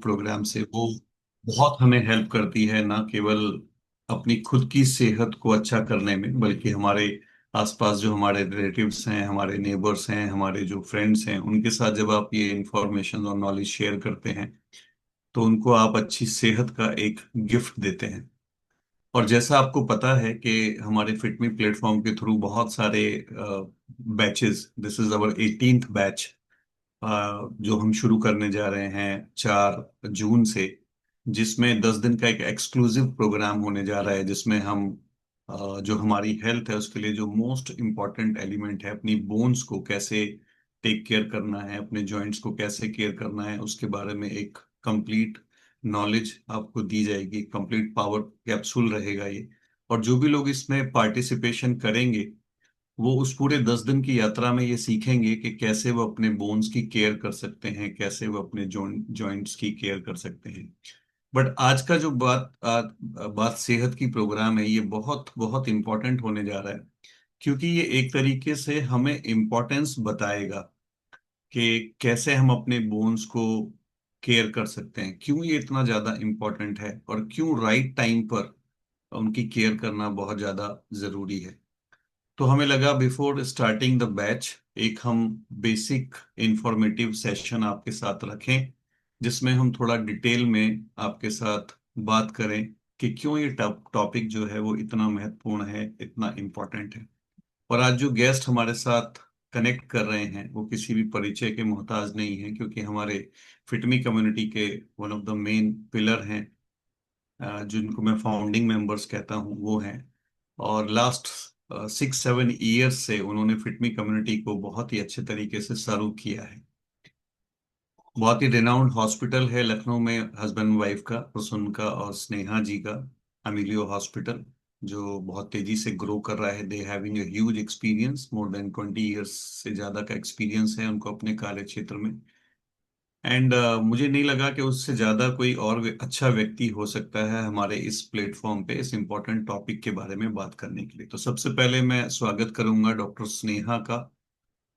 Programme से वो बहुत हमें हेल्प करती है, ना केवल अपनी खुद की सेहत को अच्छा करने में, बल्कि हमारे आसपास जो हमारे रिलेटिव्स हैं, हमारे नेबर्स हैं, हमारे जो फ्रेंड्स हैं, उनके साथ जब आप ये इंफॉर्मेशन और नॉलेज शेयर करते हैं तो उनको आप अच्छी सेहत का एक गिफ्ट देते हैं। और जैसा आपको पता है कि हमारे फिटमी प्लेटफॉर्म के थ्रू बहुत सारे batches, this is our 18th batch जो हम शुरू करने जा रहे हैं 4 जून से, जिसमें 10 दिन का एक एक्सक्लूसिव प्रोग्राम होने जा रहा है, जिसमें हम जो हमारी हेल्थ है उसके लिए जो मोस्ट इम्पॉर्टेंट एलिमेंट है, अपनी बोन्स को कैसे टेक केयर करना है, अपने जॉइंट्स को कैसे केयर करना है, उसके बारे में एक कंप्लीट नॉलेज आपको दी जाएगी। कंप्लीट पावर कैप्सूल रहेगा ये। और जो भी लोग इसमें पार्टिसिपेशन करेंगे वो उस पूरे 10 दिन की यात्रा में ये सीखेंगे कि कैसे वो अपने बोन्स की केयर कर सकते हैं, कैसे वो अपने जॉइंट्स की केयर कर सकते हैं। बट आज का जो बात सेहत की प्रोग्राम है, ये बहुत बहुत इंपॉर्टेंट होने जा रहा है, क्योंकि ये एक तरीके से हमें इम्पोर्टेंस बताएगा कि कैसे हम अपने बोन्स को केयर कर सकते हैं, क्यों ये इतना ज्यादा इम्पोर्टेंट है, और क्यों राइट टाइम पर उनकी केयर करना बहुत ज्यादा जरूरी है। तो हमें लगा बिफोर स्टार्टिंग द बैच एक हम बेसिक इंफॉर्मेटिव सेशन आपके साथ रखें, जिसमें हम थोड़ा डिटेल में आपके साथ बात करें कि क्यों ये टॉपिक जो है वो इतना महत्वपूर्ण है, इतना इम्पोर्टेंट है। और आज जो गेस्ट हमारे साथ कनेक्ट कर रहे हैं वो किसी भी परिचय के मोहताज नहीं है, क्योंकि हमारे फिटमी कम्युनिटी के one of the main pillar हैं, जिनको मैं फाउंडिंग मेंबर्स कहता हूँ, वो हैं। और लास्ट 6-7 ईयर्स से उन्होंने फिटमी कम्युनिटी को बहुत ही अच्छे तरीके से सर्व किया है। बहुत ही रिनाउंड हॉस्पिटल है लखनऊ में, हस्बैंड वाइफ का, प्रसून का और स्नेहा जी का, अमिलियो हॉस्पिटल, जो बहुत तेजी से ग्रो कर रहा है। They having a huge experience, more than 20 years से ज्यादा का एक्सपीरियंस है उनको अपने कार्य क्षेत्र में। एंड मुझे नहीं लगा कि उससे ज्यादा कोई और अच्छा व्यक्ति हो सकता है हमारे इस प्लेटफॉर्म पे इस इम्पोर्टेंट टॉपिक के बारे में बात करने के लिए। तो सबसे पहले मैं स्वागत करूंगा डॉक्टर स्नेहा का।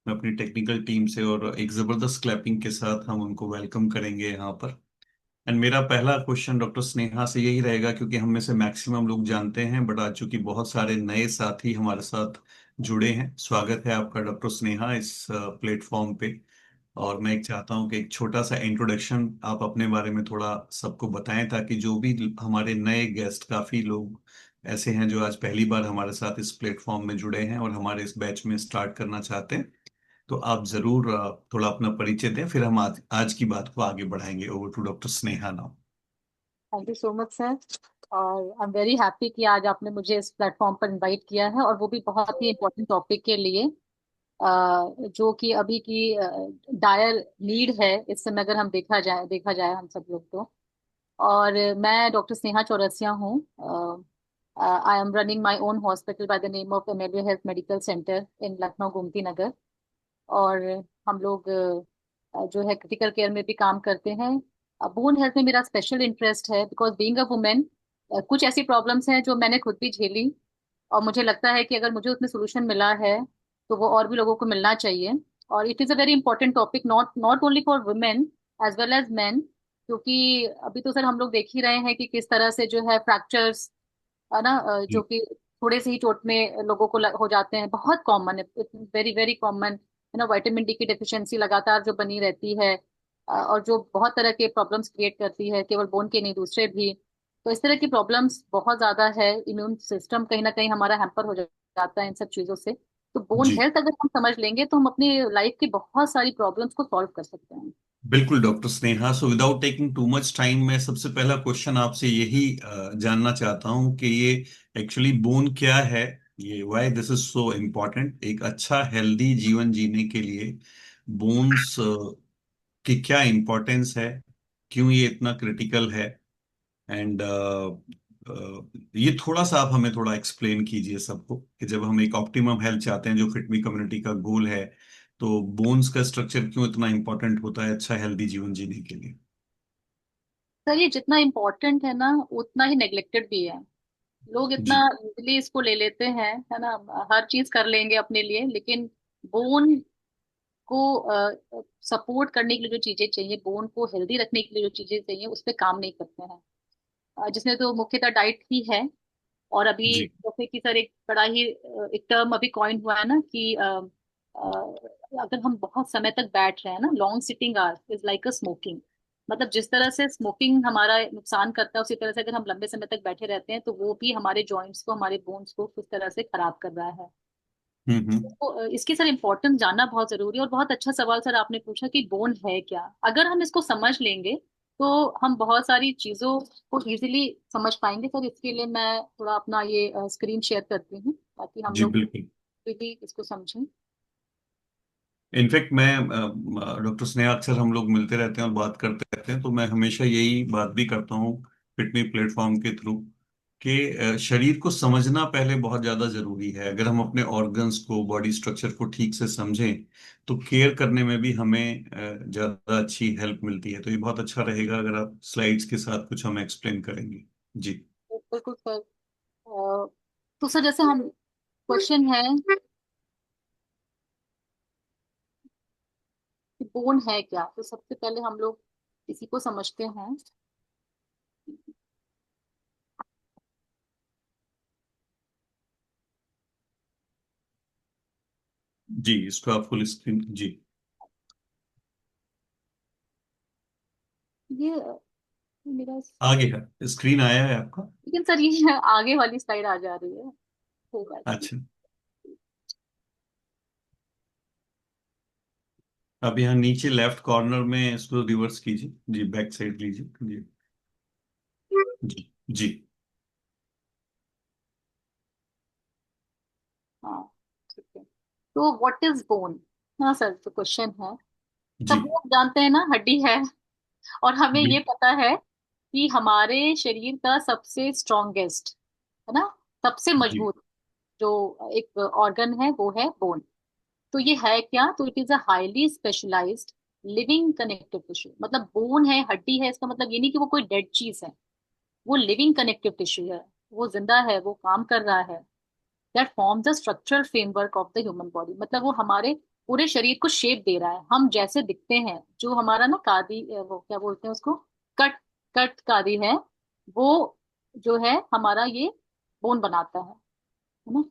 मैं अपनी टेक्निकल टीम से और एक जबरदस्त क्लैपिंग के साथ हम उनको वेलकम करेंगे यहाँ पर। एंड मेरा पहला क्वेश्चन डॉक्टर स्नेहा से यही रहेगा, क्योंकि हम में से मैक्सिमम लोग जानते हैं, बट आज चूंकि बहुत सारे नए साथी हमारे साथ जुड़े हैं, स्वागत है आपका डॉक्टर स्नेहा इस प्लेटफॉर्म पे। और मैं एक चाहता हूँ कि एक छोटा सा इंट्रोडक्शन आप अपने बारे में थोड़ा सबको बताएं, ताकि जो भी हमारे नए गेस्ट, काफी लोग ऐसे हैं जो आज पहली बार हमारे साथ इस प्लेटफॉर्म में जुड़े हैं और हमारे इस बैच में स्टार्ट करना चाहते हैं। तो आप जरूर थोड़ा अपना परिचय दें, फिर हम आज की बात को आगे बढ़ाएंगे। Over to doctor Sneha now. Thank you so much sir. और आई एम वेरी हैप्पी कि आज आपने मुझे इस प्लेटफॉर्म पर इनवाइट किया है, और वो भी बहुत ही इम्पोर्टेंट टॉपिक के लिए, जो कि अभी की डायर नीड है इस समय, अगर हम देखा जाए हम सब लोग तो। और मैं डॉक्टर स्नेहा चौरसिया हूँ। I am running my own hospital by the name of Amelio health medical centre in Lucknow Gomti Nagar. और हम लोग जो है क्रिटिकल केयर में भी काम करते हैं। बोन हेल्थ में मेरा स्पेशल इंटरेस्ट है, बिकॉज बीइंग अ वुमेन कुछ ऐसी प्रॉब्लम्स हैं जो मैंने खुद भी झेली, और मुझे लगता है कि अगर मुझे उसमें सोल्यूशन मिला है तो वो और भी लोगों को मिलना चाहिए। और it is a very important topic, not not only for women as well as man. क्योंकि अभी तो सर हम लोग देख ही रहे हैं कि किस तरह से जो है फ्रैक्चर्स, है ना, जो जी। कि थोड़े से ही चोट में लोगों को हो जाते हैं, बहुत कॉमन है, वेरी वेरी कॉमन, है ना। विटामिन डी की डेफिशिएंसी लगातार जो बनी रहती है, और जो बहुत तरह के प्रॉब्लम्स क्रिएट करती है, केवल बोन के नहीं दूसरे भी। तो इस तरह की प्रॉब्लम्स बहुत ज्यादा है। इम्यून सिस्टम कहीं ना कहीं हमारा हैम्पर हो जाता है इन सब चीजों से। तो बोन जी, हेल्थ अगर हम समझ लेंगे तो हम अपनी लाइफ की बहुत सारी प्रॉब्लम्स को सॉल्व कर सकते हैं। बिल्कुल doctor Sneha. So without taking too much time, मैं सबसे पहला क्वेश्चन आपसे यही जानना चाहता हूँ कि ये एक्चुअली बोन क्या है, ये why this is so important एक अच्छा हेल्दी जीवन जीने के लिए। बोन्स की क्या इम्पोर्टेंस है, क्यों ये इतना क्रिटिकल है, एंड ये थोड़ा सा आप हमें थोड़ा एक्सप्लेन कीजिए सबको, कि जब हम एक ऑप्टिमम हेल्थ चाहते हैं जो फिटमी कम्युनिटी का गोल है, तो बोन्स का स्ट्रक्चर क्यों इतना इंपॉर्टेंट होता है अच्छा हेल्दी जीवन जीने के लिए। सर ये जितना इम्पोर्टेंट है ना, उतना ही नेग्लेक्टेड भी है। लोग इतना जी। इजीली इसको ले लेते हैं, है ना, हर चीज कर लेंगे अपने लिए, लेकिन बोन को सपोर्ट करने के लिए जो चीजें चाहिए, बोन को हेल्दी रखने के लिए जो चीजें चाहिए, उस पर काम नहीं करते हैं। जिसमें तो मुख्यतः डाइट ही है। और अभी जी जैसे कि सर एक बड़ा ही एक टर्म अभी कॉइन हुआ है ना कि अगर हम बहुत समय तक बैठ रहे हैं ना, long sitting hours is like a smoking. मतलब जिस तरह से स्मोकिंग हमारा नुकसान करता है, उसी तरह से अगर हम लंबे समय तक बैठे रहते हैं तो वो भी हमारे जॉइंट्स को, हमारे बोन्स को किस तरह से खराब कर रहा है। हम्म। तो इसकी सर इम्पोर्टेंस जानना बहुत जरूरी है। और बहुत अच्छा सवाल सर आपने पूछा कि बोन है क्या। अगर हम इसको समझ लेंगे तो हम बहुत सारी चीजों को इजीली समझ पाएंगे। सर इसके लिए मैं थोड़ा अपना ये स्क्रीन शेयर करती हूँ ताकि हम जी लोग बिल्कुल। भी इसको समझें। इनफैक्ट मैं डॉक्टर स्नेहा, अक्सर हम लोग मिलते रहते हैं और बात करते रहते हैं, तो मैं हमेशा यही बात भी करता हूँ फिटमी प्लेटफॉर्म के थ्रू कि शरीर को समझना पहले बहुत ज़्यादा ज़रूरी है। अगर हम अपने ऑर्गन्स को, बॉडी स्ट्रक्चर को ठीक से समझें तो केयर करने में भी हमें ज़्यादा अच्छी हेल्प मिलती है। तो ये बहुत अच्छा रहेगा अगर आप स्लाइड्स के साथ कुछ हमें एक्सप्लेन करेंगे। जी तो बिल्कुल सर। तो सर जैसे हम क्वेश्चन है कि बोन है क्या, तो सबसे पहले हम लोग इसी को समझते हैं। जी, इसको आप फुल स्क्रीन। जी ये मेरा, आगे है, स्क्रीन आया है आपका? लेकिन सर ये आगे वाली स्लाइड आ जा रही है। होगा इसमें। अच्छा, अब यहाँ नीचे लेफ्ट कॉर्नर में इसको रिवर्स कीजिए। जी, बैक साइड लीजिए। जी जी जी हाँ ठीक है। तो व्हाट इज बोन। हाँ सर, तो क्वेश्चन है। जी सब लोग जानते हैं ना, हड्डी है। और हमें ये बिल पता है कि हमारे शरीर का सबसे स्ट्रॉन्गेस्ट, है ना, सबसे जी मजबूत जो एक ऑर्गन है वो है बोन। तो ये है क्या, तो it is a highly specialised living connective tissue. मतलब बोन है, हड्डी है, इसका मतलब ये नहीं कि वो कोई डेड चीज है। वो लिविंग कनेक्टिव टिश्यू है। वो जिंदा है, वो काम कर रहा है। That form the structural framework of the human body. मतलब वो हमारे पूरे शरीर को शेप दे रहा है। हम जैसे दिखते हैं, जो हमारा ना कादी, वो क्या बोलते हैं उसको, कट कट कादी है, वो जो है हमारा ये बोन बनाता है ना।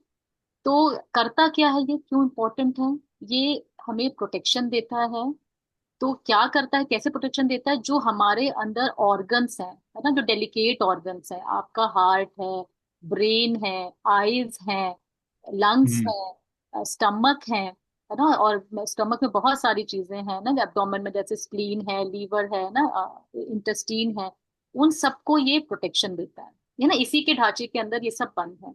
तो करता क्या है ये, क्यों इम्पोर्टेंट है ये, हमें प्रोटेक्शन देता है। तो क्या करता है, कैसे प्रोटेक्शन देता है, जो हमारे अंदर ऑर्गन्स हैं, है ना, जो डेलिकेट ऑर्गन्स हैं, आपका हार्ट है, ब्रेन है, आईज है, लंग्स हम्म है, स्टमक है ना। और स्टमक में बहुत सारी चीजें हैं ना, एब्डोमेन में जैसे स्प्लीन है, लीवर है ना, इंटेस्टीन है। उन सबको ये प्रोटेक्शन देता है ना। इसी के ढांचे के अंदर ये सब बंद है।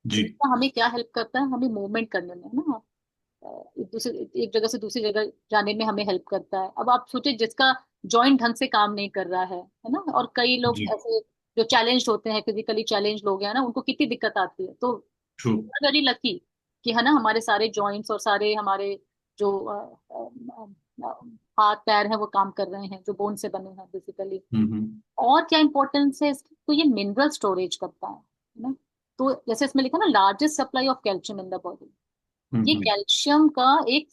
जी जिसका हमें क्या हेल्प करता है, हमें मूवमेंट करने में, है ना, एक जगह से दूसरी जगह जाने में हमें हेल्प करता है। अब आप सोचिए जिसका जॉइंट ढंग से काम नहीं कर रहा है ना। और कई लोग जी ऐसे जो चैलेंज होते हैं, फिजिकली चैलेंज लोग हैं ना, उनको कितनी दिक्कत आती है। तो ट्रू। वेरी लकी कि है ना, हमारे सारे जॉइंट्स और सारे हमारे जो हाथ पैर हैं वो काम कर रहे हैं, जो बोन से बने हैं बेसिकली। हम्म। और क्या इंपॉर्टेंस है इसकी, तो ये मिनरल स्टोरेज करता है ना। तो जैसे इसमें लिखा ना, largest supply of calcium in the body. ये हम्म। कैल्शियम का एक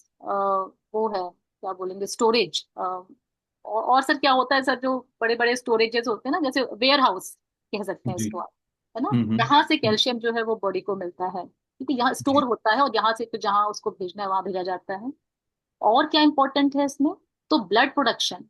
वो है, क्या बोलेंगे, स्टोरेज। और सर क्या होता है सर, जो बड़े बड़े स्टोरेजेस होते हैं ना, जैसे वेयर हाउस कह सकते हैं जी इसको आप, है ना। यहाँ से हम्म। कैल्शियम जो है वो बॉडी को मिलता है, क्योंकि यहाँ स्टोर जी होता है और यहाँ से फिर जहाँ उसको भेजना है वहां भेजा जाता है। और क्या इंपॉर्टेंट है इसमें, तो ब्लड प्रोडक्शन,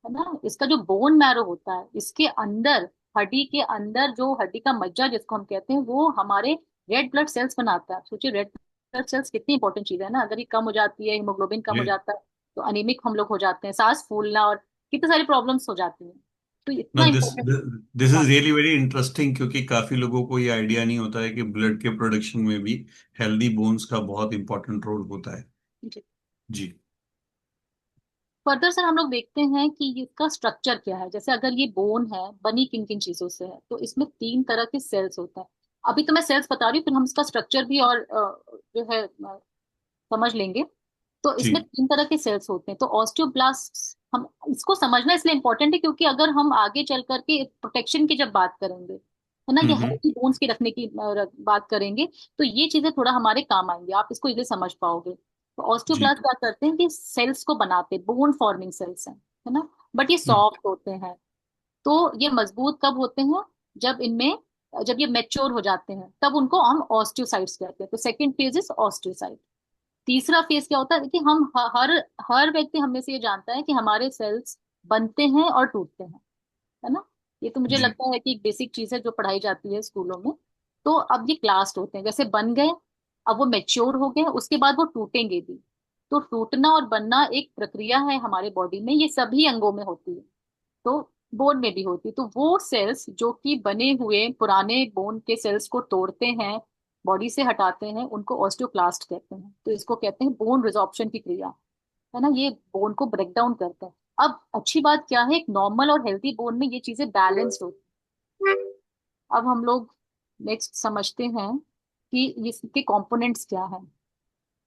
है ना। इसका जो बोन मैरो होता है, इसके अंदर, हड्डी के अंदर जो हड्डी का मज्जा जिसको हम कहते हैं, वो हमारे रेड ब्लड सेल्स बनाता है। सोचिए रेड ब्लड सेल्स कितनी इंपॉर्टेंट चीज है ना। अगर ये कम हो जाती है, हीमोग्लोबिन कम हो जाता है, तो अनीमिक हम लोग हो जाते हैं, सांस फूलना और कितनी सारी प्रॉब्लम्स हो जाती हैं। तो ना इतना this important. This is really very interesting, क्योंकि काफी लोगों को ये आइडिया नहीं होता है कि ब्लड के प्रोडक्शन में भी हेल्दी बोन्स का बहुत इंपॉर्टेंट रोल होता है। जी फर्दर सर हम लोग देखते हैं कि इसका स्ट्रक्चर क्या है। जैसे अगर ये बोन है, बनी किन किन चीजों से है, तो इसमें तीन तरह के सेल्स होते हैं। अभी तो मैं सेल्स बता रही हूँ, फिर हम इसका स्ट्रक्चर भी और जो है समझ लेंगे। तो जी इसमें तीन तरह के सेल्स होते हैं। तो ऑस्टियोब्लास्ट, हम इसको समझना इसलिए इंपॉर्टेंट है क्योंकि अगर हम आगे चल करके प्रोटेक्शन की जब बात करेंगे, है ना, ये हम्म। हेल्थी बोन्स की रखने की बात करेंगे, तो ये चीजें थोड़ा हमारे काम आएंगे, आप इसको इजीली समझ पाओगे। तो जी। ऑस्टियोब्लास्ट क्या करते हैं कि सेल्स को बनाते, बोन फॉर्मिंग सेल्स हैं, है ना, बट ये हम्म। सॉफ्ट होते हैं। तो ये मजबूत कब होते हैं? जब इनमें, जब ये मेच्योर हो जाते हैं तब उनको हम ऑस्टियोसाइट्स कहते हैं। तो सेकंड फेज इज ऑस्टियोसाइट। तीसरा फेज क्या होता है कि हम हर हर व्यक्ति हमें से ये जानता है कि हमारे सेल्स बनते हैं और टूटते हैं, है ना। ये तो मुझे जी। लगता है कि एक बेसिक चीज है जो पढ़ाई जाती है स्कूलों में। तो अब ये क्लास होते हैं, जैसे बन गए, अब वो मेच्योर हो गए, उसके बाद वो टूटेंगे भी। तो टूटना और बनना एक प्रक्रिया है हमारे बॉडी में, ये सभी अंगों में होती है। तो बोन में भी होती है। तो वो सेल्स जो कि बने हुए पुराने बोन के सेल्स को तोड़ते हैं, बॉडी से हटाते हैं, उनको ऑस्टियोक्लास्ट कहते हैं। तो इसको कहते हैं बोन रिजॉर्प्शन की क्रिया, है ना। ये बोन को ब्रेक डाउन करते हैं। अब अच्छी बात क्या है, एक नॉर्मल और हेल्थी बोन में ये चीजें बैलेंस्ड होती हैं। अब हम लोग नेक्स्ट समझते हैं कि इसके कंपोनेंट्स क्या हैं।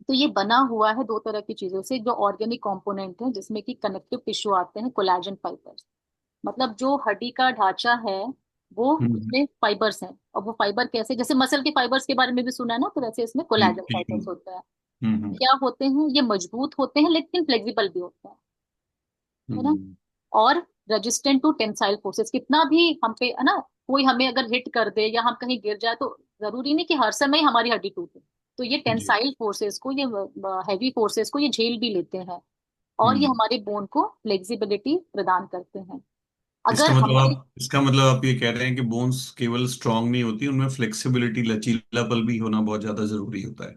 तो ये बना हुआ है दो तरह की चीजों से। जो ऑर्गेनिक कंपोनेंट है जिसमें कि कनेक्टिव टिश्यू आते हैं, कोलेजन फाइबर्स, मतलब जो हड्डी का ढांचा है वो, हम्म। उसमें फाइबर्स हैं। और वो फाइबर कैसे, जैसे मसल के फाइबर्स के बारे में भी सुना है ना, तो वैसे इसमें जी कोलेजन बिल्कुल। फाइबर्स होता है। हम्म। क्या होते हैं, ये मजबूत होते हैं लेकिन फ्लेक्सिबल भी होते हैं, है ना। हम्म। और रेजिस्टेंट टू टेंसाइल फोर्सेस, कितना भी हम पे, है ना, कोई हमें अगर हिट कर दे या हम कहीं गिर जाए तो जरूरी नहीं कि हर समय हमारी हड्डी टूटे। तो ये जी। टेंसाइल फोर्सेस को, ये हैवी फोर्सेस को ये झेल भी लेते हैं। और ये हम्म। हमारे बोन को फ्लेक्सिबिलिटी प्रदान करते हैं। अगर इसका मतलब हमारे, आप ये कह रहे हैं कि बोन्स केवल स्ट्रांग नहीं होती, उनमें फ्लेक्सिबिलिटी, लचीलापन भी होना बहुत ज्यादा जरूरी होता है।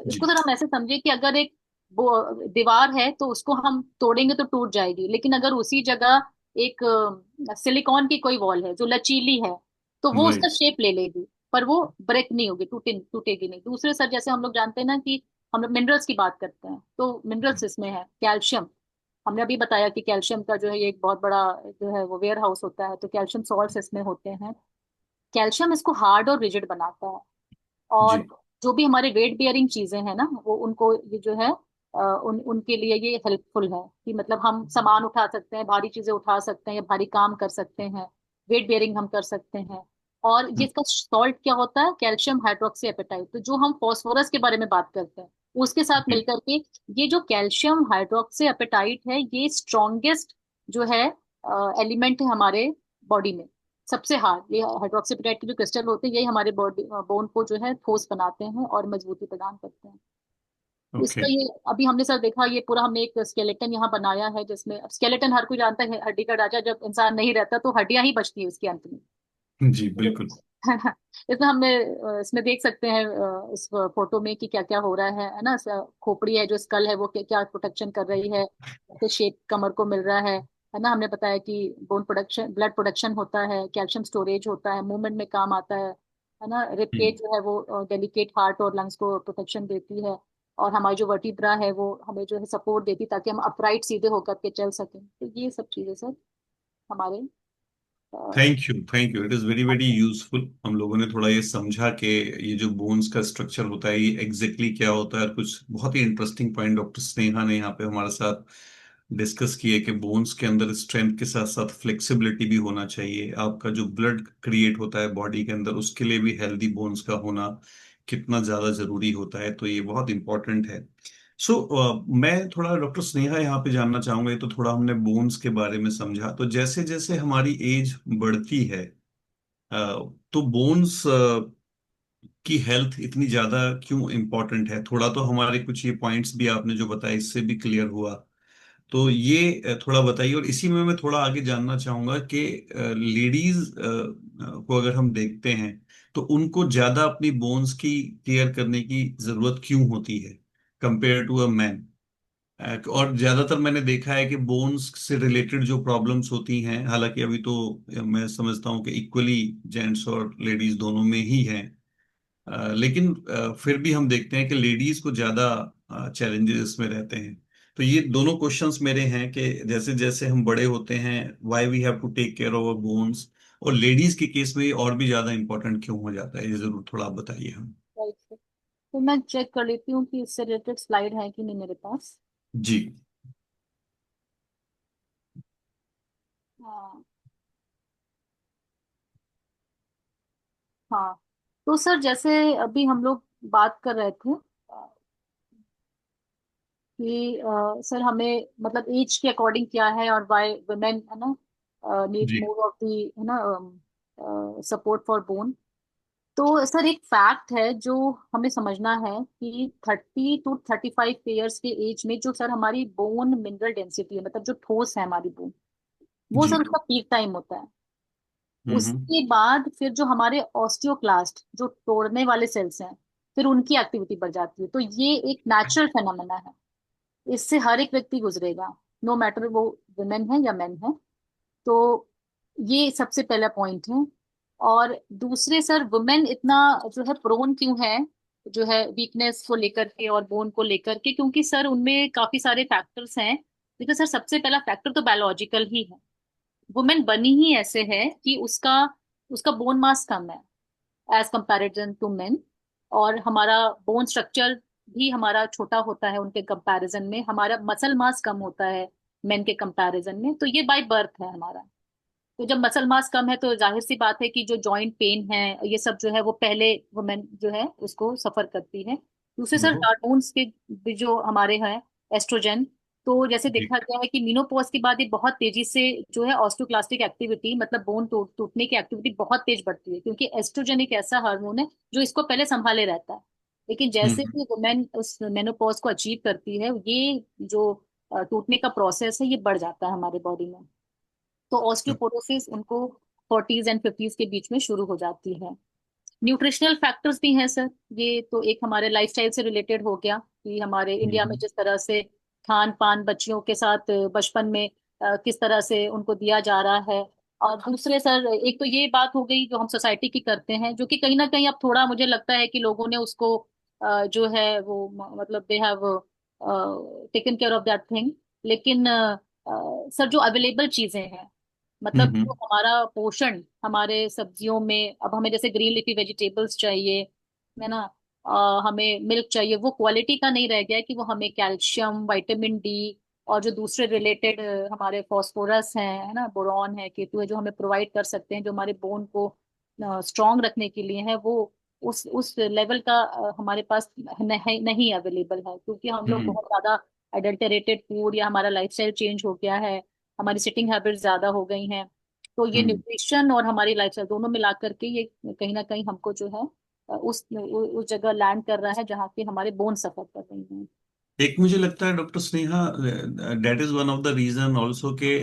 इसको जी। जरा हम ऐसे समझे कि अगर एक दीवार है तो उसको हम तोड़ेंगे तो टूट जाएगी, लेकिन अगर उसी जगह एक सिलिकॉन की कोई वॉल है जो लचीली है, तो वो उसका राइट। शेप ले लेगी, पर वो ब्रेक नहीं होगी, टूटेगी नहीं। दूसरे सर, जैसे हम लोग जानते हैं ना कि हम लोग मिनरल्स की बात करते हैं, तो मिनरल्स इसमें है कैल्शियम। हमने अभी बताया कि कैल्शियम का जो है ये एक बहुत बड़ा जो है वो वेयर हाउस होता है। तो कैल्शियम सॉल्ट्स इसमें होते हैं। कैल्शियम इसको हार्ड और रिजिड बनाता है। और जी। जो भी हमारे वेट बियरिंग चीजें हैं ना, वो उनको ये जो है उनके लिए ये हेल्पफुल है कि मतलब हम सामान उठा सकते हैं, भारी चीजें उठा सकते हैं, या भारी काम कर सकते हैं, वेट बियरिंग हम कर सकते हैं। और ये हम्म। इसका सॉल्ट क्या होता है, कैल्शियम हाइड्रोक्सी एपेटाइट। तो जो हम फास्फोरस के बारे में बात करते हैं, उसके साथ जी। मिलकर के ये जो कैल्शियम हाइड्रोक्सी एपेटाइट है, ये स्ट्रॉन्गेस्ट जो है एलिमेंट है हमारे बॉडी में। सबसे हार्ड ये हाइड्रोक्सी एपेटाइट के जो क्रिस्टल होते हैं, यही हमारे बॉडी बोन को जो है ठोस बनाते हैं और मजबूती प्रदान करते हैं। तो ओके। इसका ये अभी हमने सर देखा, ये पूरा हमने एक स्केलेटन यहाँ बनाया है, जिसमें स्केलेटन हर कोई जानता है, हड्डी का ढांचा। जब इंसान नहीं रहता तो हड्डियां ही बचती है उसके अंत में, जी बिल्कुल। है ना। इसमें हमने इसमें देख सकते हैं इस फोटो में कि क्या क्या हो रहा है ना। खोपड़ी है, जो स्कल है, वो क्या क्या प्रोटेक्शन कर रही है, कैसे शेप कमर को मिल रहा है ना। हमने बताया कि बोन प्रोडक्शन, ब्लड प्रोडक्शन होता है, कैल्शियम स्टोरेज होता है, मूवमेंट में काम आता है ना। रिब केज हम्म। जो है वो डेलिकेट हार्ट और लंग्स को प्रोटेक्शन देती है। और हमारी जो वर्टिब्रा है वो हमें जो है सपोर्ट देती है, ताकि हम अपराइट सीधे होकर के चल सकें। तो ये सब चीजें सर हमारे thank you, it is very very useful. हम लोगों ने थोड़ा ये समझा कि ये जो बोन्स का स्ट्रक्चर होता है ये एग्जैक्टली क्या होता है, और कुछ बहुत ही इंटरेस्टिंग पॉइंट डॉक्टर स्नेहा ने यहाँ पे हमारे साथ डिस्कस किए कि बोन्स के अंदर स्ट्रेंथ के साथ साथ फ्लेक्सिबिलिटी भी होना चाहिए। आपका जो ब्लड क्रिएट होता है बॉडी के अंदर, उसके लिए भी हेल्दी बोन्स का होना कितना ज़्यादा ज़रूरी होता है, तो ये बहुत इंपॉर्टेंट है। सो मैं थोड़ा डॉक्टर स्नेहा यहाँ पे जानना चाहूंगा, ये तो थोड़ा हमने बोन्स के बारे में समझा, तो जैसे जैसे हमारी एज बढ़ती है तो बोन्स की हेल्थ इतनी ज्यादा क्यों इम्पोर्टेंट है? थोड़ा तो हमारे कुछ ये पॉइंट्स भी आपने जो बताए इससे भी क्लियर हुआ, तो ये थोड़ा बताइए। और इसी में मैं थोड़ा आगे जानना चाहूंगा कि लेडीज को अगर हम देखते हैं तो उनको ज्यादा अपनी बोन्स की केयर करने की जरूरत क्यों होती है कंपेयर टू अ मैन? और ज्यादातर मैंने देखा है कि बोन्स से रिलेटेड जो प्रॉब्लम्स होती हैं, हालांकि अभी तो मैं समझता हूँ कि इक्वली जेंट्स और लेडीज दोनों में ही हैं, लेकिन फिर भी हम देखते हैं कि लेडीज को ज्यादा चैलेंजेस इसमें रहते हैं। तो ये दोनों क्वेश्चंस मेरे हैं कि जैसे जैसे हम बड़े होते हैं, why we have to take care of our bones, और लेडीज के केस में ये और भी ज्यादा इंपॉर्टेंट क्यों हो जाता है, ये जरूर थोड़ा आप बताइए हम। तो मैं चेक कर लेती हूँ कि इससे रिलेटेड स्लाइड है कि नहीं मेरे पास। जी। हाँ। हाँ। तो सर जैसे अभी हम लोग बात कर रहे थे, कि सर हमें मतलब एज के अकॉर्डिंग क्या है, और वाई वुमेन है ना need ji more of the है ना सपोर्ट फॉर बोन। तो सर एक फैक्ट है जो हमें समझना है कि 30 to 35 ईयर्स के एज में जो सर हमारी बोन मिनरल डेंसिटी है, मतलब जो ठोस है हमारी बोन, वो जी। सर उसका पीक टाइम होता है। हम्म। उसके बाद फिर जो हमारे ऑस्टियोक्लास्ट जो तोड़ने वाले सेल्स हैं, फिर उनकी एक्टिविटी बढ़ जाती है। तो ये एक नेचुरल फेनोमेना है, इससे हर एक व्यक्ति गुजरेगा, नो मैटर वो वुमेन है या मैन है। तो ये सबसे पहला पॉइंट है। और दूसरे सर, वुमेन इतना जो है प्रोन क्यों है, जो है वीकनेस को लेकर के और बोन को लेकर के, क्योंकि सर उनमें काफी सारे फैक्टर्स हैं। देखिए सर, सबसे पहला फैक्टर तो बायोलॉजिकल ही है। वुमेन बनी ही ऐसे है कि उसका उसका बोन मास कम है एज कंपैरिजन टू मेन। और हमारा बोन स्ट्रक्चर भी हमारा छोटा होता है उनके कंपैरिजन में, हमारा मसल मास कम होता है मेन के कंपैरिजन में। तो ये बाय बर्थ है हमारा। तो जब मसल मास कम है तो जाहिर सी बात है कि जो जॉइंट पेन है ये सब जो है वो पहले वुमेन जो है उसको सफर करती है। दूसरे सर ओहो। हार्मोन्स के भी जो हमारे हैं, एस्ट्रोजन। तो जैसे जी। देखा गया है कि मीनोपॉज के बाद ये बहुत तेजी से जो है ऑस्टियोक्लास्टिक एक्टिविटी, मतलब बोन टूटने की एक्टिविटी बहुत तेज बढ़ती है, क्योंकि एस्ट्रोजन एक ऐसा हार्मोन है जो इसको पहले संभाले रहता है। लेकिन जैसे हम्म। ही वुमेन उस मेनोपॉज को अचीव करती है, ये जो टूटने का प्रोसेस है ये बढ़ जाता है हमारे बॉडी में। तो ऑस्टियोपोरोसिस उनको 40s एंड 50s के बीच में शुरू हो जाती है। न्यूट्रिशनल फैक्टर्स भी हैं सर। ये तो एक हमारे लाइफस्टाइल से रिलेटेड हो गया कि हमारे इंडिया में हम्म। जिस तरह से खान पान बच्चियों के साथ बचपन में किस तरह से उनको दिया जा रहा है। और दूसरे सर, एक तो ये बात हो गई जो हम सोसाइटी की करते हैं, जो कि कहीं ना कहीं अब थोड़ा मुझे लगता है कि लोगों ने उसको जो है वो मतलब they have taken care of that thing. लेकिन सर जो अवेलेबल चीजें हैं, मतलब जो हम्म। हमारा पोषण हमारे सब्जियों में, अब हमें जैसे ग्रीन लीफी वेजिटेबल्स चाहिए, है ना, हमें मिल्क चाहिए, वो क्वालिटी का नहीं रह गया है कि वो हमें कैल्शियम, विटामिन डी और जो दूसरे रिलेटेड हमारे फॉस्फोरस हैं, है ना, बोरॉन है, केतु है, जो हमें प्रोवाइड कर सकते हैं, जो हमारे बोन को स्ट्रांग रखने के लिए है, वो उस लेवल का हमारे पास नहीं अवेलेबल है, क्योंकि हम लोग हम्म। बहुत ज्यादा एडल्टरेटेड फूड या हमारा लाइफस्टाइल चेंज हो गया है, हमारी सिटिंग हैबिट्स ज्यादा हो गई हैं। तो ये हम्म। न्यूट्रिशन और हमारी लाइफस्टाइल दोनों मिला करके ये कहीं ना कहीं हमको जो है उस जगह लैंड कर रहा है जहाँ पे हमारे बोन सफर कर रही हैं। एक मुझे लगता है doctor Sneha, that is one of the reason also के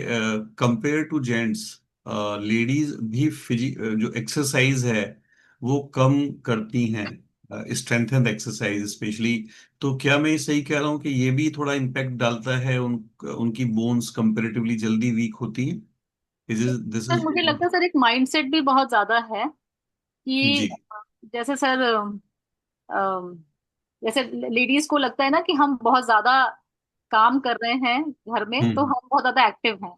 कंपेयर टू जेंट्स, लेडीज भी जो एक्सरसाइज है वो कम करती हैं, स्ट्रेंथन एक्सरसाइज स्पेशली। तो क्या मैं सही कह रहा हूँ कि ये भी थोड़ा इम्पैक्ट डालता है, उनकी बोन्स कंपेरेटिवली जल्दी वीक होती हैं? इज दिस सर इज मुझे लगता है सर एक माइंडसेट भी बहुत ज्यादा है कि जी। जैसे सर जैसे लेडीज को लगता है ना कि हम बहुत ज्यादा काम कर रहे हैं घर में, तो हम्म। हम बहुत ज्यादा एक्टिव हैं।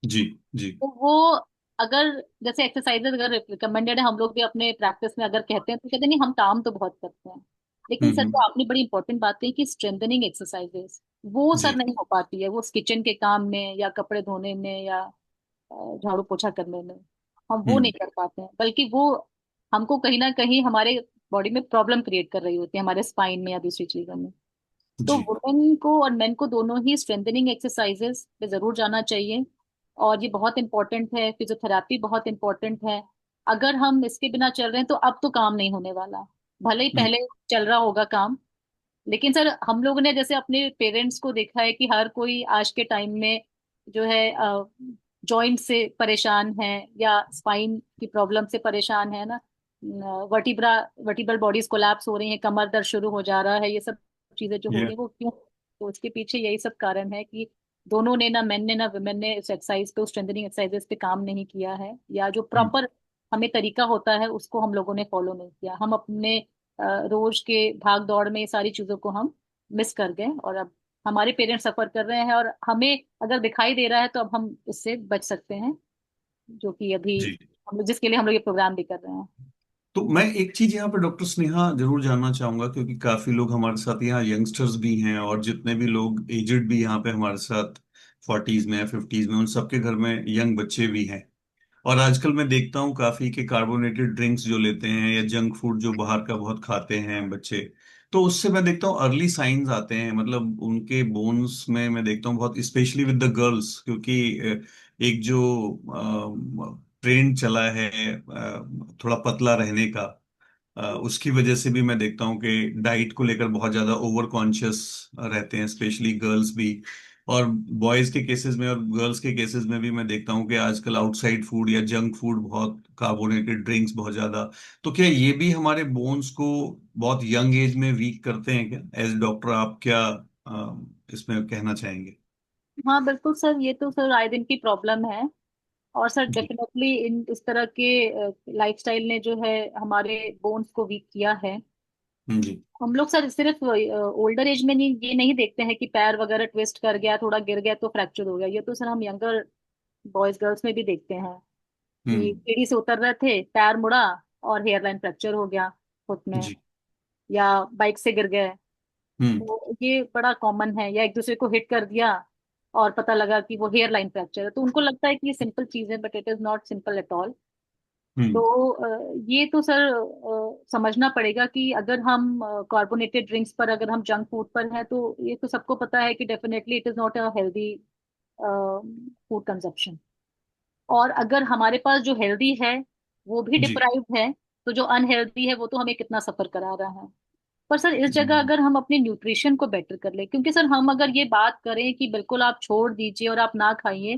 जी। जी। तो वो अगर जैसे एक्सरसाइजेस अगर रिकमेंडेड है, हम लोग भी अपने प्रैक्टिस में अगर कहते हैं तो कहते हैं नहीं हम काम तो बहुत करते हैं। लेकिन सर हम्म। जो आपने बड़ी इंपॉर्टेंट बात कही कि स्ट्रेंथनिंग एक्सरसाइजेस, वो सर जी। नहीं हो पाती है वो किचन के काम में या कपड़े धोने में या झाड़ू पोछा करने में। हम वो नहीं हम्म। कर पाते हैं, बल्कि वो हमको कहीं ना कहीं हमारे बॉडी में प्रॉब्लम क्रिएट कर रही होती है, हमारे स्पाइन में या दूसरी चीजों में। तो जी। वुमेन को और मेन को दोनों ही स्ट्रेंथनिंग एक्सरसाइजेस पे जरूर जाना चाहिए। और ये बहुत इंपॉर्टेंट है, फिजियोथेरापी बहुत इंपॉर्टेंट है। अगर हम इसके बिना चल रहे हैं तो अब तो काम नहीं होने वाला। भले ही हम्म। पहले चल रहा होगा काम, लेकिन सर हम लोगों ने जैसे अपने पेरेंट्स को देखा है कि हर कोई आज के टाइम में जो है जॉइंट से परेशान है या स्पाइन की प्रॉब्लम से परेशान है ना, वर्टिब्रा वर्टिब्रल बॉडीज कोलैप्स हो रही हैं, कमर दर्द शुरू हो जा रहा है, ये सब चीजें जो हो रही या। है वो क्यों? तो उसके पीछे यही सब कारण है कि दोनों ने, ना मेन ने ना वुमेन ने, इस एक्सरसाइज पे, स्ट्रेंथनिंग एक्सरसाइजेस पे काम नहीं किया है, या जो प्रॉपर हमें तरीका होता है उसको हम लोगों ने फॉलो नहीं किया। हम अपने रोज के भाग दौड़ में ये सारी चीजों को हम मिस कर गए, और अब हमारे पेरेंट्स सफर कर रहे हैं, और हमें अगर दिखाई दे रहा है तो अब हम इससे बच सकते हैं, जो कि अभी जी। हम लोग जिसके लिए हम लोग ये प्रोग्राम भी कर रहे हैं। तो मैं एक चीज यहाँ पे डॉक्टर स्नेहा जरूर जानना चाहूंगा, क्योंकि काफी लोग हमारे साथ यहाँ यंगस्टर्स भी हैं और जितने भी लोग एजड भी यहाँ पे हमारे साथ 40s में या 50s में, उन सबके घर में यंग बच्चे भी हैं। और आजकल मैं देखता हूँ काफी के कार्बोनेटेड ड्रिंक्स जो लेते हैं या जंक फूड जो बाहर का बहुत खाते हैं बच्चे, तो उससे मैं देखता हूँ अर्ली साइंस आते हैं, मतलब उनके बोन्स में मैं देखता हूँ बहुत, स्पेशली विद द गर्ल्स, क्योंकि एक जो ट्रेंड चला है थोड़ा पतला रहने का, उसकी वजह से भी मैं देखता हूँ कि डाइट को लेकर बहुत ज्यादा ओवर कॉन्शियस रहते हैं, स्पेशली गर्ल्स भी। और बॉयज के केसेस में और गर्ल्स के केसेस में भी मैं देखता हूँ कि आजकल आउटसाइड फूड या जंक फूड बहुत, कार्बोनेटेड ड्रिंक्स बहुत ज्यादा। तो क्या ये भी हमारे बोन्स को बहुत यंग एज में वीक करते हैं क्या? एज डॉक्टर आप क्या इसमें कहना चाहेंगे? हाँ बिल्कुल सर, ये तो सर आए दिन की प्रॉब्लम है। और सर जी। डेफिनेटली इन इस तरह के लाइफस्टाइल ने जो है हमारे बोन्स को वीक किया है। जी। हम लोग सर सिर्फ ओल्डर एज में नहीं, ये नहीं देखते हैं कि पैर वगैरह ट्विस्ट कर गया, थोड़ा गिर गया तो फ्रैक्चर हो गया। ये तो सर हम यंगर बॉयज गर्ल्स में भी देखते हैं कि हम्म। सीढ़ी से उतर रहे थे, पैर मुड़ा और हेयरलाइन फ्रैक्चर हो गया फुट में, जी। या बाइक से गिर गए। हम्म। तो ये बड़ा कॉमन है, या एक दूसरे को हिट कर दिया और पता लगा कि वो हेयरलाइन फ्रैक्चर है। तो उनको लगता है कि ये सिंपल चीज है, but it is not simple at all. Hmm. तो ये तो सर समझना पड़ेगा कि अगर हम कार्बोनेटेड ड्रिंक्स पर, अगर हम जंक फूड पर हैं, तो ये तो सबको पता है कि definitely it is not a healthy food consumption. और अगर हमारे पास जो हेल्दी है वो भी जी। डिप्राइव्ड है, तो जो अनहेल्दी है वो तो हमें कितना सफर करा रहा है। पर सर इस जगह हम्म। अगर हम अपने न्यूट्रिशन को बेटर कर ले, क्योंकि सर हम अगर ये बात करें कि बिल्कुल आप छोड़ दीजिए और आप ना खाइए,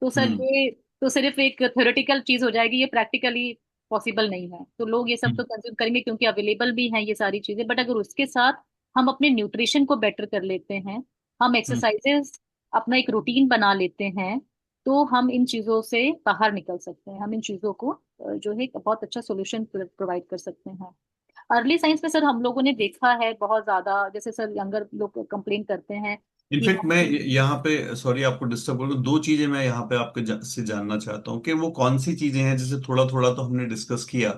तो सर हम्म। ये तो सिर्फ एक थ्योरेटिकल चीज हो जाएगी, ये प्रैक्टिकली पॉसिबल नहीं है। तो लोग ये सब तो हम्म। कंज्यूम करेंगे क्योंकि अवेलेबल भी हैं ये सारी चीजें, बट अगर उसके साथ हम अपने न्यूट्रिशन को बेटर कर लेते हैं, हम हम्म। एक्सरसाइजेस अपना एक रूटीन बना लेते हैं, तो हम इन चीजों से बाहर निकल सकते हैं। हम इन चीजों को जो है एक बहुत अच्छा सोल्यूशन प्रोवाइड कर सकते हैं। अर्ली साइंस में सर हम लोगों ने देखा है बहुत ज्यादा, जैसे सर यंगर लोग कंप्लेन करते हैं कि इनफैक्ट मैं हम। यहाँ पे, सॉरी आपको डिस्टर्ब करूँ, दो चीजें मैं यहाँ पे आपके से जानना चाहता हूँ कि वो कौन सी चीजें हैं, जैसे थोड़ा थोड़ा तो हमने डिस्कस किया,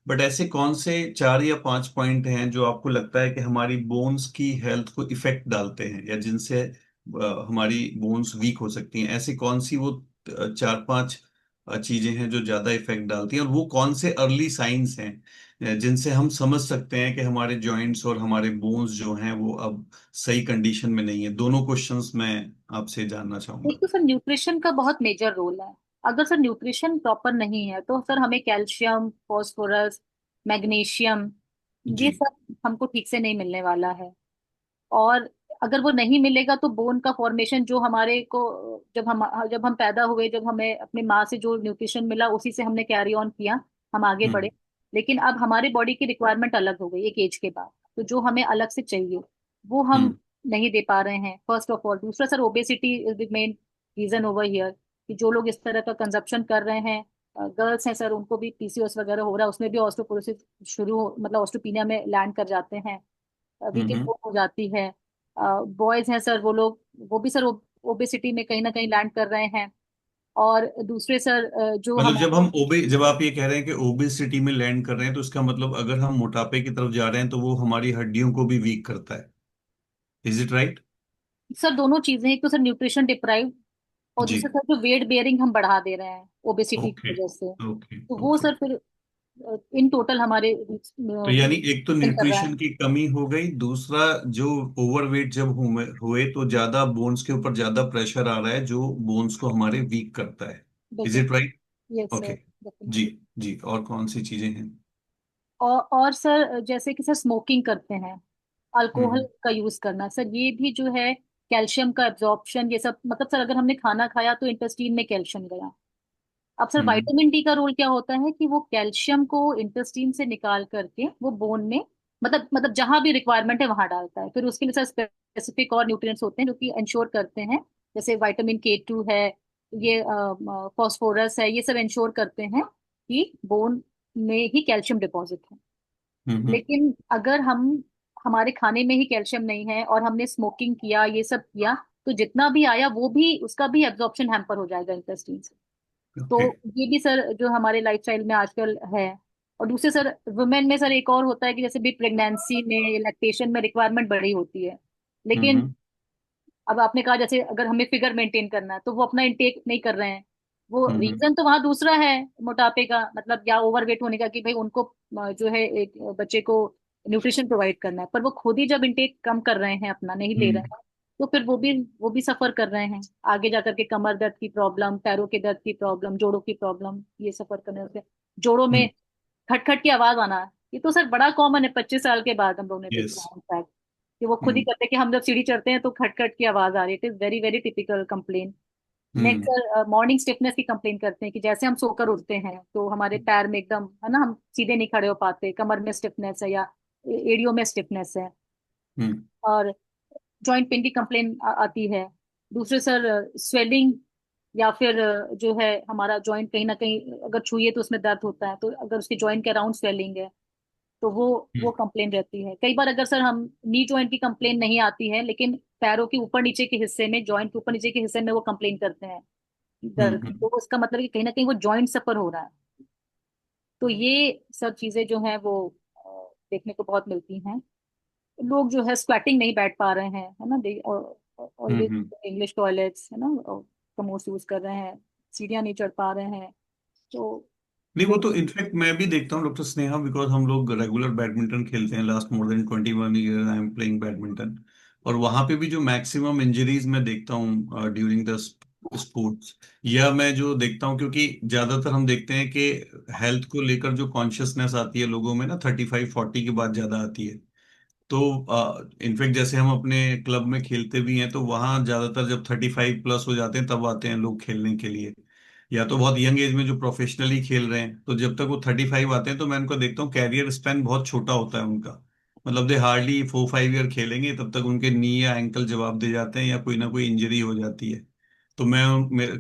बट ऐसे कौन से 4 या 5 पॉइंट हैं जो आपको लगता है कि हमारी बोन्स की हेल्थ को इफेक्ट डालते हैं, या जिनसे हमारी बोन्स वीक हो सकती हैं? ऐसी कौन सी वो 4 5 चीजें हैं जो ज्यादा इफेक्ट डालती हैं, और वो कौन से अर्ली साइंस हैं जिनसे हम समझ सकते हैं कि हमारे जॉइंट्स और हमारे बोन्स जो हैं वो अब सही कंडीशन में नहीं है? दोनों क्वेश्चंस मैं आपसे जानना एक चाहूंगा। तो सर न्यूट्रिशन का बहुत मेजर रोल है। अगर सर न्यूट्रिशन प्रॉपर नहीं है तो सर हमें कैल्शियम, फास्फोरस, मैग्नीशियम, जी। ये सब हमको ठीक से नहीं मिलने वाला है। और अगर वो नहीं मिलेगा तो बोन का फॉर्मेशन जो हमारे को, जब हम पैदा हुए, जब हमें अपनी माँ से जो न्यूट्रिशन मिला उसी से हमने कैरी ऑन किया, हम आगे बढ़े। हम्म। लेकिन अब हमारी बॉडी की रिक्वायरमेंट अलग हो गई एक एज के बाद, तो जो हमें अलग से चाहिए वो हम हम्म। नहीं दे पा रहे हैं, फर्स्ट ऑफ ऑल। दूसरा sir obesity is the main reason over here, कि जो लोग इस तरह का कंजप्शन कर रहे हैं, गर्ल्स हैं सर, उनको भी पीसीओएस वगैरह हो रहा है, उसमें भी ऑस्टियोपोरोसिस मतलब ऑस्टियोपीनिया में लैंड कर जाते हैं, वीकेंड हम्म। हो जाती है। बॉयज हैं सर, वो लोग वो भी सर ओबेसिटी में कहीं ना कहीं लैंड कर रहे हैं। और दूसरे सर जो मतलब हमारे। जब आप ये कह रहे हैं कि ओबेसिटी में लैंड कर रहे हैं, तो इसका मतलब अगर हम मोटापे की तरफ जा रहे हैं तो वो हमारी हड्डियों को भी वीक करता है? Is it right? सर दोनों चीजें, एक तो सर न्यूट्रिशन डिप्राइव, और जी। दूसरा सर जो वेट बेयरिंग हम बढ़ा दे रहे हैं ओबेसिटी की ओके। वजह से, ओके। तो वो ओके। सर फिर इन टोटल हमारे तो यानी एक तो weaken कर रहा है। न्यूट्रिशन की कमी हो गई, दूसरा जो ओवरवेट जब हुए हुए तो ज्यादा बोन्स के ऊपर ज्यादा प्रेशर आ रहा है जो बोन्स को हमारे वीक करता है। इज बिल्कुल। It right? Yes sir, okay. जी। डेफिनेटली। जी, और कौन सी चीजें हैं? और सर जैसे कि सर स्मोकिंग करते हैं, अल्कोहल हम्म। का यूज करना, सर ये भी जो है कैल्शियम का एब्जॉर्प्शन, ये सब मतलब सर अगर हमने खाना खाया तो इंटेस्टीन में कैल्शियम गया। अब सर हम्म। विटामिन डी का रोल क्या होता है कि वो कैल्शियम को इंटेस्टीन से निकाल करके वो बोन में, मतलब जहां भी रिक्वायरमेंट है वहां डालता है। फिर उसके लिए सर स्पेसिफिक और न्यूट्रिएंट्स होते हैं जो कि इंश्योर करते हैं, जैसे विटामिन K2 है, ये फॉस्फोरस है, ये सब इंश्योर करते हैं कि बोन में ही कैल्शियम डिपॉजिट है। हम्म। लेकिन अगर हम हमारे खाने में ही कैल्शियम नहीं है और हमने स्मोकिंग किया, ये सब किया, तो जितना भी आया वो भी, उसका भी एब्जॉर्प्शन हैम्पर हो जाएगा इंटेस्टीन से। तो ओके। ये भी सर जो हमारे लाइफस्टाइल में आजकल है। और दूसरे सर वुमेन में सर एक और होता है कि जैसे भी प्रेगनेंसी में, लैक्टेशन में रिक्वायरमेंट बड़ी होती है, लेकिन हम्म। अब आपने कहा जैसे अगर हमें फिगर मेंटेन करना है तो वो अपना इंटेक नहीं कर रहे हैं। वो हम्म। रीजन तो वहां दूसरा है, मोटापे का मतलब, या ओवरवेट होने का, कि भाई उनको जो है एक बच्चे को न्यूट्रिशन प्रोवाइड करना है, पर वो खुद ही जब इनटेक कम कर रहे हैं, अपना नहीं ले रहे हम्म। हैं, तो फिर वो भी सफर कर रहे हैं। आगे जाकर के कमर दर्द की प्रॉब्लम, पैरों के दर्द की प्रॉब्लम, जोड़ों की प्रॉब्लम, ये सफर करने से जोड़ों में हम्म। खटखट की आवाज आना, ये तो सर बड़ा कॉमन है, 25 साल के बाद हम लोगों ने यस। देखा है इनफैक्ट, कि वो खुद ही हम्म। कहते हैं कि हम जब सीढ़ी चढ़ते हैं तो खटखट की आवाज आ रही है। It is very very typical complain. Next hmm. Sir, morning stiffness की कंप्लेन करते हैं कि जैसे हम सोकर उठते हैं तो हमारे पैर में एकदम, है ना, हम सीधे नहीं खड़े हो पाते, कमर में स्टिफनेस है या एड़ियों में स्टिफनेस है। हम्म। और जॉइंट पेन की कंप्लेन आती है। दूसरे सर, स्वेलिंग, या फिर जो है हमारा जॉइंट कहीं ना कहीं अगर छूइए तो उसमें दर्द होता है, तो अगर उसके जॉइंट के अराउंड स्वेलिंग है तो वो हम्म। कंप्लेन रहती है। कई बार अगर सर हम नी जॉइंट की कंप्लेन नहीं आती है, लेकिन पैरों के ऊपर नीचे के हिस्से में, जॉइंट के ऊपर नीचे के हिस्से में वो कंप्लेन करते हैं दर्द की, हम्म। तो उसका मतलब है कि कहीं ना कहीं वो जॉइंट सफर हो रहा है। तो ये सब चीजें जो हैं वो देखने को बहुत मिलती हैं। लोग जो है स्क्वैटिंग नहीं बैठ पा रहे हैं, है ना, they always hmm. English toilets, है ना, कमोड्स यूज कर रहे हैं, सीढ़ियाँ नहीं चढ़ पा रहे हैं। तो नहीं, वो वो तो इनफैक्ट मैं भी देखता हूँ डॉक्टर स्नेहा, बिकॉज हम लोग रेगुलर बैडमिंटन खेलते हैं, last more than 21 year I am playing badminton. और वहां पे भी जो मैक्सिमम इंजरीज मैं देखता हूँ ड्यूरिंग द स्पोर्ट्स, या मैं जो देखता हूँ, क्योंकि ज्यादातर हम देखते हैं कि हेल्थ को लेकर जो कॉन्शियसनेस आती है लोगों में ना 35-40 के बाद ज्यादा आती है। तो इनफैक्ट जैसे हम अपने क्लब में खेलते भी हैं तो वहाँ ज्यादातर जब 35 प्लस हो जाते हैं तब आते हैं लोग खेलने के लिए, या तो बहुत यंग एज में जो प्रोफेशनली खेल रहे हैं, तो जब तक वो 35 आते हैं तो मैं उनको देखता हूँ कैरियर स्पैन बहुत छोटा होता है उनका। मतलब दे हार्डली 4-5 ईयर खेलेंगे, तब तक उनके नी या एंकल जवाब दे जाते हैं या कोई ना कोई इंजरी हो जाती है। तो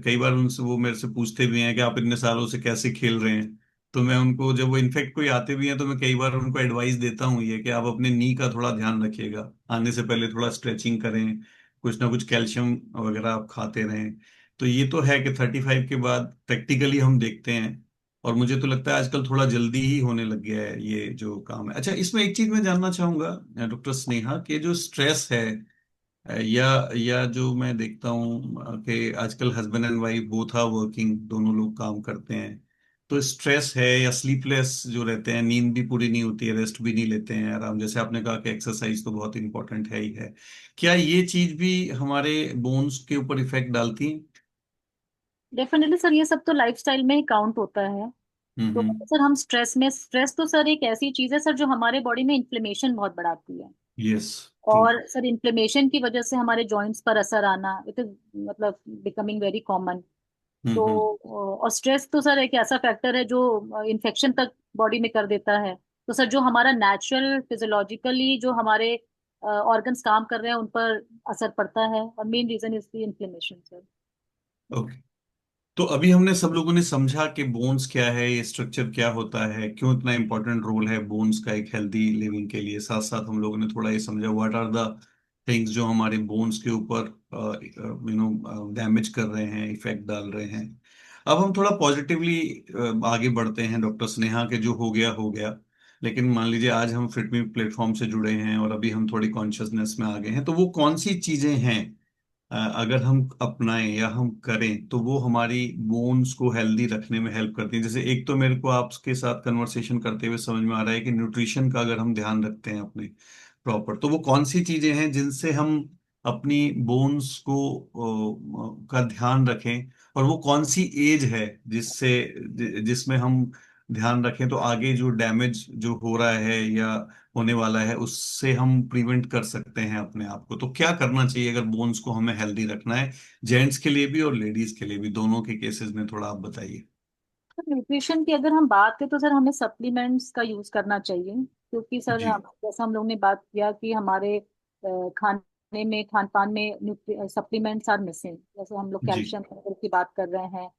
कई बार उनसे, वो मेरे से पूछते भी हैं कि आप इतने सालों से कैसे खेल रहे हैं। तो मैं उनको, जब वो इनफेक्ट कोई आते भी हैं तो मैं कई बार उनको एडवाइस देता हूँ ये कि आप अपने नी का थोड़ा ध्यान रखिएगा, आने से पहले थोड़ा स्ट्रेचिंग करें, कुछ ना कुछ कैल्शियम वगैरह आप खाते रहें। तो ये तो है कि 35 के बाद प्रैक्टिकली हम देखते हैं। और मुझे तो लगता है आजकल थोड़ा जल्दी ही होने लग गया है ये जो काम है। अच्छा, इसमें एक चीज मैं जानना चाहूंगा डॉक्टर स्नेहा, कि जो स्ट्रेस है, या जो मैं देखता हूँ कि आजकल husband and wife both are working, दोनों लोग काम करते हैं, तो स्ट्रेस है या स्लीपलेस जो रहते हैं, नींद भी पूरी नहीं होती है, रेस्ट भी नहीं लेते हैं आराम, जैसे आपने कहा कि एक्सरसाइज तो बहुत इंपॉर्टेंट है ही है, क्या ये चीज भी हमारे बोन्स के ऊपर इफेक्ट डालती है? डेफिनेटली सर, ये सब तो लाइफस्टाइल में ही काउंट होता है। तो हम्म। सर हम स्ट्रेस तो सर एक ऐसी चीज है सर जो हमारे बॉडी में इन्फ्लेमेशन बहुत बढ़ाती है। यस। ट्रू। और सर इन्फ्लेमेशन की वजह से हमारे जॉइंट्स पर असर आना, इट इज मतलब बिकमिंग वेरी कॉमन। तो हम्म। और स्ट्रेस तो सर एक ऐसा फैक्टर है जो इन्फेक्शन तक बॉडी में कर देता है। तो सर जो हमारा नेचुरल फिजियोलॉजिकली जो हमारे ऑर्गन्स काम कर रहे हैं उन पर असर पड़ता है, और main reason is the inflammation sir. Okay. तो अभी हमने सब लोगों ने समझा कि बोन्स क्या है, ये स्ट्रक्चर क्या होता है, क्यों इतना इंपॉर्टेंट रोल है बोन्स का एक हेल्दी लिविंग के लिए। साथ साथ हम लोगों ने थोड़ा ये समझा व्हाट आर द थिंग्स जो हमारे बोन्स के ऊपर डैमेज कर रहे हैं, इफेक्ट डाल रहे हैं। अब हम थोड़ा पॉजिटिवली आगे बढ़ते हैं डॉक्टर स्नेहा, के जो हो गया हो गया। लेकिन मान लीजिए आज हम फिटमी प्लेटफॉर्म से जुड़े हैं और अभी हम थोड़ी कॉन्शियसनेस में आ गए हैं, तो वो कौन सी चीजें हैं अगर हम अपनाएं या हम करें तो वो हमारी बोन्स को हेल्दी रखने में हेल्प करती हैं? जैसे एक तो मेरे को आपके साथ कन्वर्सेशन करते हुए समझ में आ रहा है कि न्यूट्रिशन का अगर हम ध्यान रखते हैं अपने प्रॉपर, तो वो कौन सी चीजें हैं जिनसे हम अपनी बोन्स को का ध्यान रखें, और वो कौन सी एज है जिसमें हम ध्यान रखें तो आगे जो डैमेज जो हो रहा है या होने वाला है उससे हम प्रिवेंट कर सकते हैं अपने आप को। तो क्या करना चाहिए अगर बोन्स को हमें हेल्दी रखना है, जेंट्स के लिए भी और लेडीज के लिए भी, दोनों के केसेस में थोड़ा आप बताइए। न्यूट्रिशन की अगर हम बात करें तो सर हमें सप्लीमेंट्स का यूज करना चाहिए, क्योंकि सर जी। जैसा हम लोग ने बात किया कि हमारे खाने में, खान पान में सप्लीमेंट्स आर मिसिंग। जैसे हम लोग जी। कैल्शियम की बात कर रहे हैं,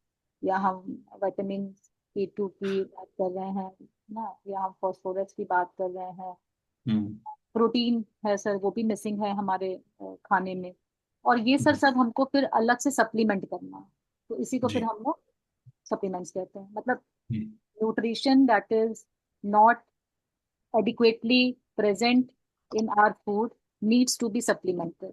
या हम विटामिन B2 की बात कर रहे हैं ना, या हम फास्फोरस की बात कर रहे हैं। हम्म। प्रोटीन है सर, वो भी मिसिंग है हमारे खाने में। और ये सर हम्म। सब हमको फिर अलग से सप्लीमेंट करना है, तो इसी को फिर जी। हम लोग सप्लीमेंट्स कहते हैं। मतलब जी। nutrition that is not adequately present in our food needs to be supplemented।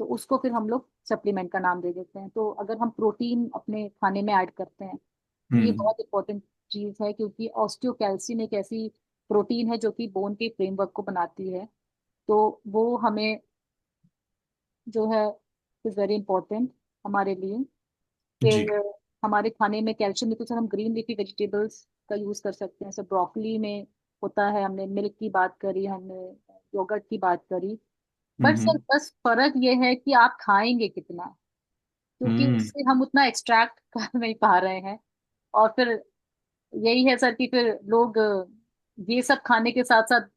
तो उसको फिर हम लोग सप्लीमेंट का नाम दे देते हैं। तो अगर हम प्रोटीन अपने खाने में ऐड करते हैं तो ये हम्म। बहुत इंपॉर्टेंट चीज है, क्योंकि ऑस्टियोकैल्सिन एक ऐसी प्रोटीन है जो कि बोन के फ्रेमवर्क को बनाती है। तो वो हमें जो है इज वेरी इंपॉर्टेंट हमारे लिए। जी। फिर हमारे खाने में कैल्शियम, तो सर हम ग्रीन लीफी वेजिटेबल्स का यूज कर सकते हैं। सर ब्रोकली में होता है, हमने मिल्क की बात करी, हमने योगर्ट की बात करी। बट सर हम्म। बस फर्क ये है कि आप खाएंगे कितना, क्योंकि हम्म। उससे हम उतना एक्सट्रैक्ट कर नहीं पा रहे हैं। और फिर यही है सर कि फिर लोग ये सब खाने के साथ साथ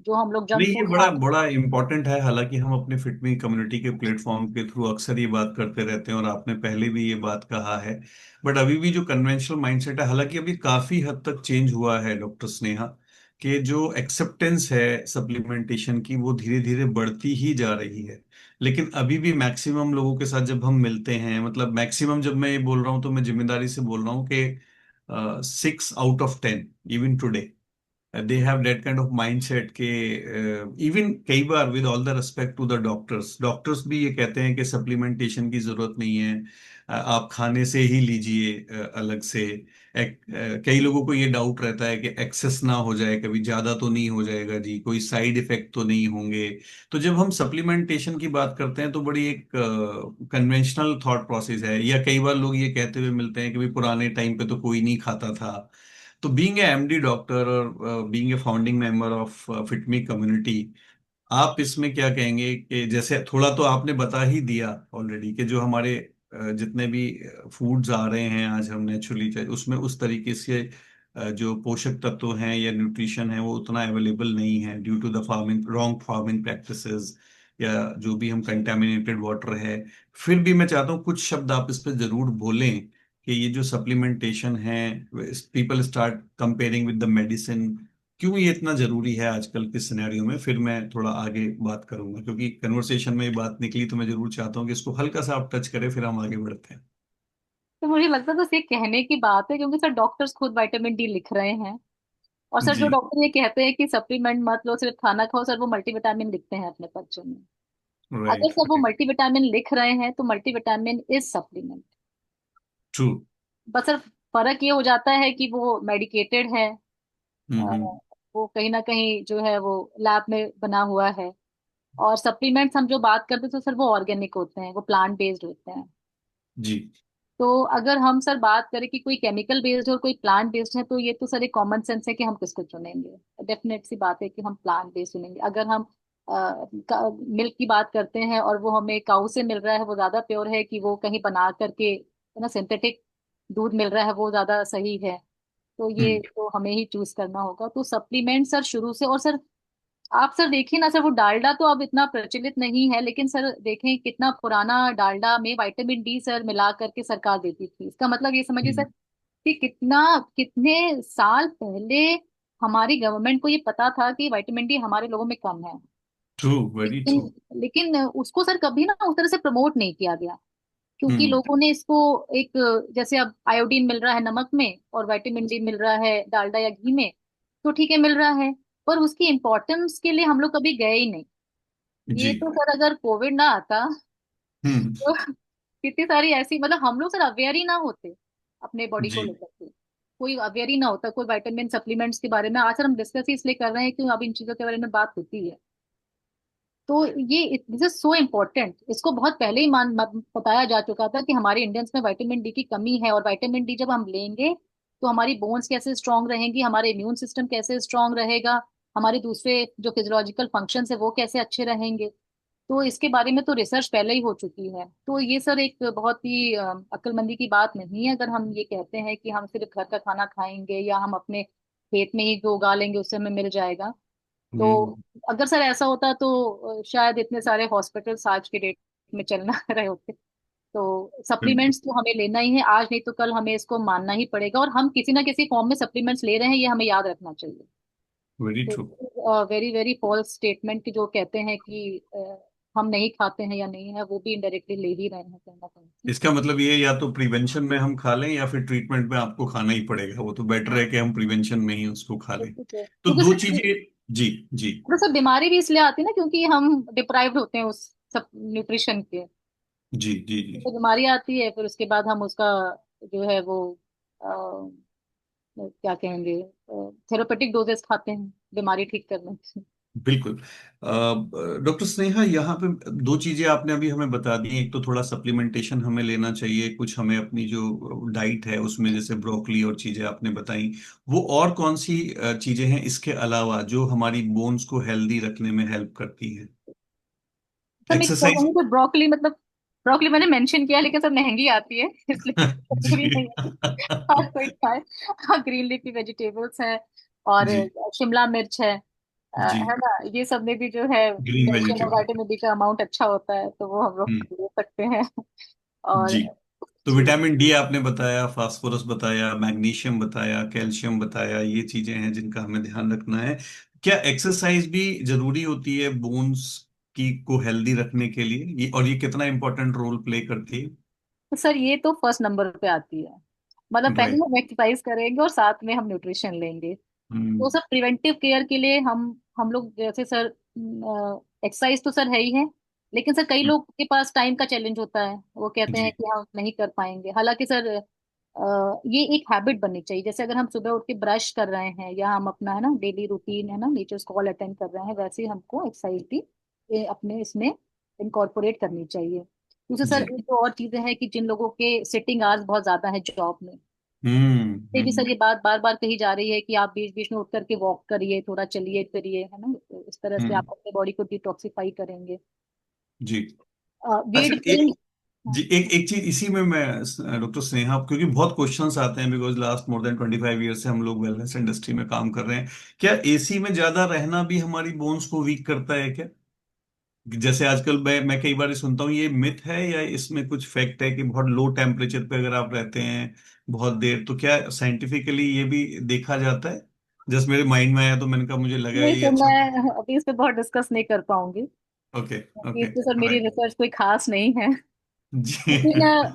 जो हम लोग नहीं, जंक ये फूड बड़ा खाते बड़ा इम्पोर्टेंट है। हालांकि हम अपने फिटमी कम्युनिटी के प्लेटफॉर्म के थ्रू अक्सर ये बात करते रहते हैं, और आपने पहले भी ये बात कहा है। बट अभी भी जो कन्वेंशनल माइंडसेट है, हालांकि अभी काफी हद तक चेंज हुआ है डॉक्टर स्नेहा, कि जो एक्सेप्टेंस है सप्लीमेंटेशन की वो धीरे धीरे बढ़ती ही जा रही है। लेकिन अभी भी मैक्सिमम लोगों के साथ जब हम मिलते हैं, मतलब मैक्सिमम जब मैं ये बोल रहा हूँ तो मैं जिम्मेदारी से बोल रहा हूँ कि 6 out of 10 even today they have that kind of mindset के इवन कई बार with all the respect to the doctors, doctors भी ये कहते हैं कि सप्लीमेंटेशन की जरूरत नहीं है, आप खाने से ही लीजिए अलग से। कई लोगों को ये डाउट रहता है कि एक्सेस ना हो जाए, कभी ज्यादा तो नहीं हो जाएगा जी, कोई साइड इफेक्ट तो नहीं होंगे। तो जब हम सप्लीमेंटेशन की बात करते हैं तो बड़ी एक कन्वेंशनल थॉट प्रोसेस है, या कई बार लोग ये कहते हुए मिलते हैं कि भाई पुराने टाइम पे तो कोई नहीं खाता था। तो बीइंग ए एमडी डॉक्टर और being a founding member of Fit Me community, आप इसमें क्या कहेंगे? कि जैसे थोड़ा तो आपने बता ही दिया ऑलरेडी कि जो हमारे जितने भी फूड्स आ रहे हैं आज हम नेचुरली, उसमें उस तरीके से जो पोषक तत्व हैं या न्यूट्रिशन है वो उतना अवेलेबल नहीं है, due to the farming, wrong farming practices, या जो भी हम कंटेमिनेटेड वाटर है। फिर भी मैं चाहता हूँ कुछ शब्द आप इस पर जरूर बोलें कि ये जो सप्लीमेंटेशन है, people start comparing with the medicine, क्यों ये इतना जरूरी है आजकल के सिनेरियो में। फिर मैं थोड़ा आगे बात करूंगा, क्योंकि कन्वर्सेशन में ये बात निकली तो मैं जरूर चाहता हूँ कि इसको हल्का सा आप टच करें, फिर हम आगे बढ़ते हैं। तो मुझे लगता है बस ये कहने की बात है, क्योंकि सर डॉक्टर्स खुद विटामिन डी लिख रहे हैं। और सर जो जी। डॉक्टर ये कहते हैं कि सप्लीमेंट मत लो, सिर्फ खाना खाओ, सर वो मल्टीविटामिन लिखते हैं अपने पर्चे में। अगर राइट, सर वो राइट। मल्टीविटामिन लिख रहे हैं तो मल्टीविटामिन इज सप्लीमेंट। ट्रू। बस सर फर्क ये हो जाता है कि वो मेडिकेटेड है, अ, हम्म। वो कहीं ना कहीं जो है वो लैब में बना हुआ है। और सप्लीमेंट्स हम जो बात करते हैं तो सर वो ऑर्गेनिक होते हैं, वो प्लांट बेस्ड होते हैं। जी। तो अगर हम सर बात करें कि कोई केमिकल बेस्ड है और कोई प्लांट बेस्ड है, तो ये तो सर एक कॉमन सेंस है कि हम किसको चुनेंगे। डेफिनेट सी बात है कि हम प्लांट बेस्ड चुनेंगे। अगर हम मिल्क की बात करते हैं और वो हमें काऊ से मिल रहा है, वो ज्यादा प्योर है कि वो कहीं बना करके है ना सिंथेटिक दूध मिल रहा है, वो ज्यादा सही है। तो ये हम्म। तो हमें ही चूज करना होगा। तो सप्लीमेंट सर शुरू से, और सर आप सर देखिए ना सर, वो डालडा तो अब इतना प्रचलित नहीं है, लेकिन सर देखें कितना पुराना डालडा में विटामिन डी सर मिला करके सरकार देती थी। इसका मतलब ये समझिए सर कि कितना, कितने साल पहले हमारी गवर्नमेंट को ये पता था कि विटामिन डी हमारे लोगों में कम है। True, very true. लेकिन लेकिन उसको सर कभी ना उस तरह से प्रमोट नहीं किया गया, क्योंकि हम्म। लोगों ने इसको एक, जैसे अब आयोडीन मिल रहा है नमक में और विटामिन डी मिल रहा है डालडा या घी में, तो ठीक है मिल रहा है, पर उसकी इम्पोर्टेंस के लिए हम लोग कभी गए ही नहीं। जी। ये तो सर अगर कोविड ना आता हम्म। तो कितनी सारी ऐसी, मतलब हम लोग सर अवेयर ही ना होते अपने बॉडी को जी। लेकर के, कोई अवेयर ही ना होता कोई विटामिन सप्लीमेंट्स के बारे में। आज सर हम डिस्कस ही इसलिए कर रहे हैं क्यों अब इन चीजों के बारे में बात होती है। तो ये दिस इज सो इम्पोर्टेंट, इसको बहुत पहले ही बताया जा चुका था कि हमारे इंडियंस में विटामिन डी की कमी है। और विटामिन डी जब हम लेंगे तो हमारी बोन्स कैसे स्ट्रांग रहेंगी, हमारे इम्यून सिस्टम कैसे स्ट्रांग रहेगा, हमारे दूसरे जो फिजियोलॉजिकल फंक्शंस है वो कैसे अच्छे रहेंगे। तो इसके बारे में तो रिसर्च पहले ही हो चुकी है। तो ये सर एक बहुत ही अक्लमंदी की बात नहीं है अगर हम ये कहते हैं कि हम सिर्फ घर का खाना खाएंगे या हम अपने खेत में ही जो उगा लेंगे उससे हमें मिल जाएगा। तो हम्म। अगर सर ऐसा होता तो शायद इतने सारे हॉस्पिटल्स आज के डेट में चल ना रहे होते। तो बिल्कुल। सप्लीमेंट्स तो हमें लेना ही है, आज नहीं तो कल हमें इसको मानना ही पड़ेगा, और हम किसी ना किसी फॉर्म में सप्लीमेंट्स ले रहे हैं, ये हमें याद रखना चाहिए। Very true. तो वेरी वेरी फॉल्स स्टेटमेंट की जो कहते हैं कि हम नहीं खाते हैं या नहीं है, वो भी इनडायरेक्टली ले ही रहे हैं कहीं ना कहीं। इसका मतलब ये, या तो प्रिवेंशन में हम खा लें या फिर ट्रीटमेंट में आपको खाना ही पड़ेगा, वो तो बेटर है कि हम प्रिवेंशन में ही उसको खा लें। तो क्योंकि दो सर चीजें। जी। जी। थोड़ा सा बीमारी भी इसलिए आती है ना क्योंकि हम डिप्राइव्ड होते हैं उस सब न्यूट्रिशन के। जी। जी। जी। तो बीमारी आती है, फिर उसके बाद हम उसका जो है वो क्या कहेंगे, थेरापेटिक डोजेस खाते हैं बीमारी ठीक करने की। बिल्कुल। डॉक्टर स्नेहा, यहाँ पे दो चीजें आपने अभी हमें बता दी। एक तो थोड़ा सप्लीमेंटेशन हमें लेना चाहिए, कुछ हमें अपनी जो डाइट है उसमें जैसे ब्रोकली और चीजें आपने बताई। वो और कौन सी चीजें हैं इसके अलावा जो हमारी बोन्स को हेल्दी रखने में हेल्प करती हैं? सर मैं क्या एक्सरसाइज। कहूँगी कि ब्रोकली मतलब, ब्रोकली मैंने मेंशन किया लेकिन सर महंगी आती है इसलिए जरूरी जी। नहीं है कि हर कोई खाए। हाँ, ग्रीन लीफी वेजिटेबल्स हैं, और जी। शिमला मिर्च जी। है ना, ये सब में भी जो है ग्रीन कैल्शियम और वेजिटेबल। विटामिन डी का अमाउंट अच्छा होता है, तो वो हम लोग ले सकते हैं। और जी। तो जी, विटामिन डी आपने बताया, फास्फोरस बताया, मैग्नीशियम बताया, कैल्शियम बताया, ये चीजें हैं जिनका हमें ध्यान रखना है। क्या एक्सरसाइज भी जरूरी होती है बोन्स की को हेल्दी रखने के लिए, ये और ये कितना इंपॉर्टेंट रोल प्ले करती है? तो सर ये तो फर्स्ट नंबर पे आती है। मतलब पहले राइट। हम एक्सरसाइज करेंगे और साथ में हम न्यूट्रिशन लेंगे। तो हम्म। सर प्रिवेंटिव केयर के लिए हम लोग जैसे सर, एक्सरसाइज तो सर है ही है, लेकिन सर कई लोग के पास टाइम का चैलेंज होता है, वो कहते हैं जी। कि हम नहीं कर पाएंगे। हालांकि सर ये एक हैबिट बननी चाहिए। जैसे अगर हम सुबह उठ के ब्रश कर रहे हैं, या हम अपना है ना डेली रूटीन है ना नेचर्स कॉल अटेंड कर रहे हैं, वैसे ही हमको एक्सरसाइज भी अपने इसमें इनकॉर्पोरेट करनी चाहिए। दूसरा सर जी। एक तो और चीजें हैं कि जिन लोगों के सिटिंग आवर्स बहुत ज्यादा है जॉब में, हम्म। से भी सर ये बात बार बार कही जा रही है कि आप बीच बीच में उठ करके वॉक करिए, थोड़ा चलिए फिरिए, है ना, इस तरह से हम्म। आप अपने बॉडी को डिटॉक्सिफाई करेंगे। जी। अच्छा, वेट गेन। जी, एक एक चीज इसी में मैं डॉक्टर स्नेहा, क्योंकि बहुत क्वेश्चंस आते हैं, because last more than 25 year से हम लोग वेलनेस इंडस्ट्री में काम कर रहे हैं। क्या एसी में ज्यादा रहना भी हमारी बोन्स को वीक करता है क्या? जैसे आजकल मैं कई बार सुनता हूँ, ये मिथ है या इसमें कुछ फैक्ट है कि बहुत लो टेम्परेचर पे अगर आप रहते हैं बहुत देर, तो क्या साइंटिफिकली ये भी देखा जाता है? जस्ट मेरे माइंड में आया तो मैंने कहा मुझे लगा नहीं ये सर, अच्छा। मैं अभी इस पे बहुत डिस्कस नहीं कर पाऊंगी, ओके। क्योंकि ओके। इस पे सर मेरी राइट। रिसर्च कोई खास नहीं है। जी।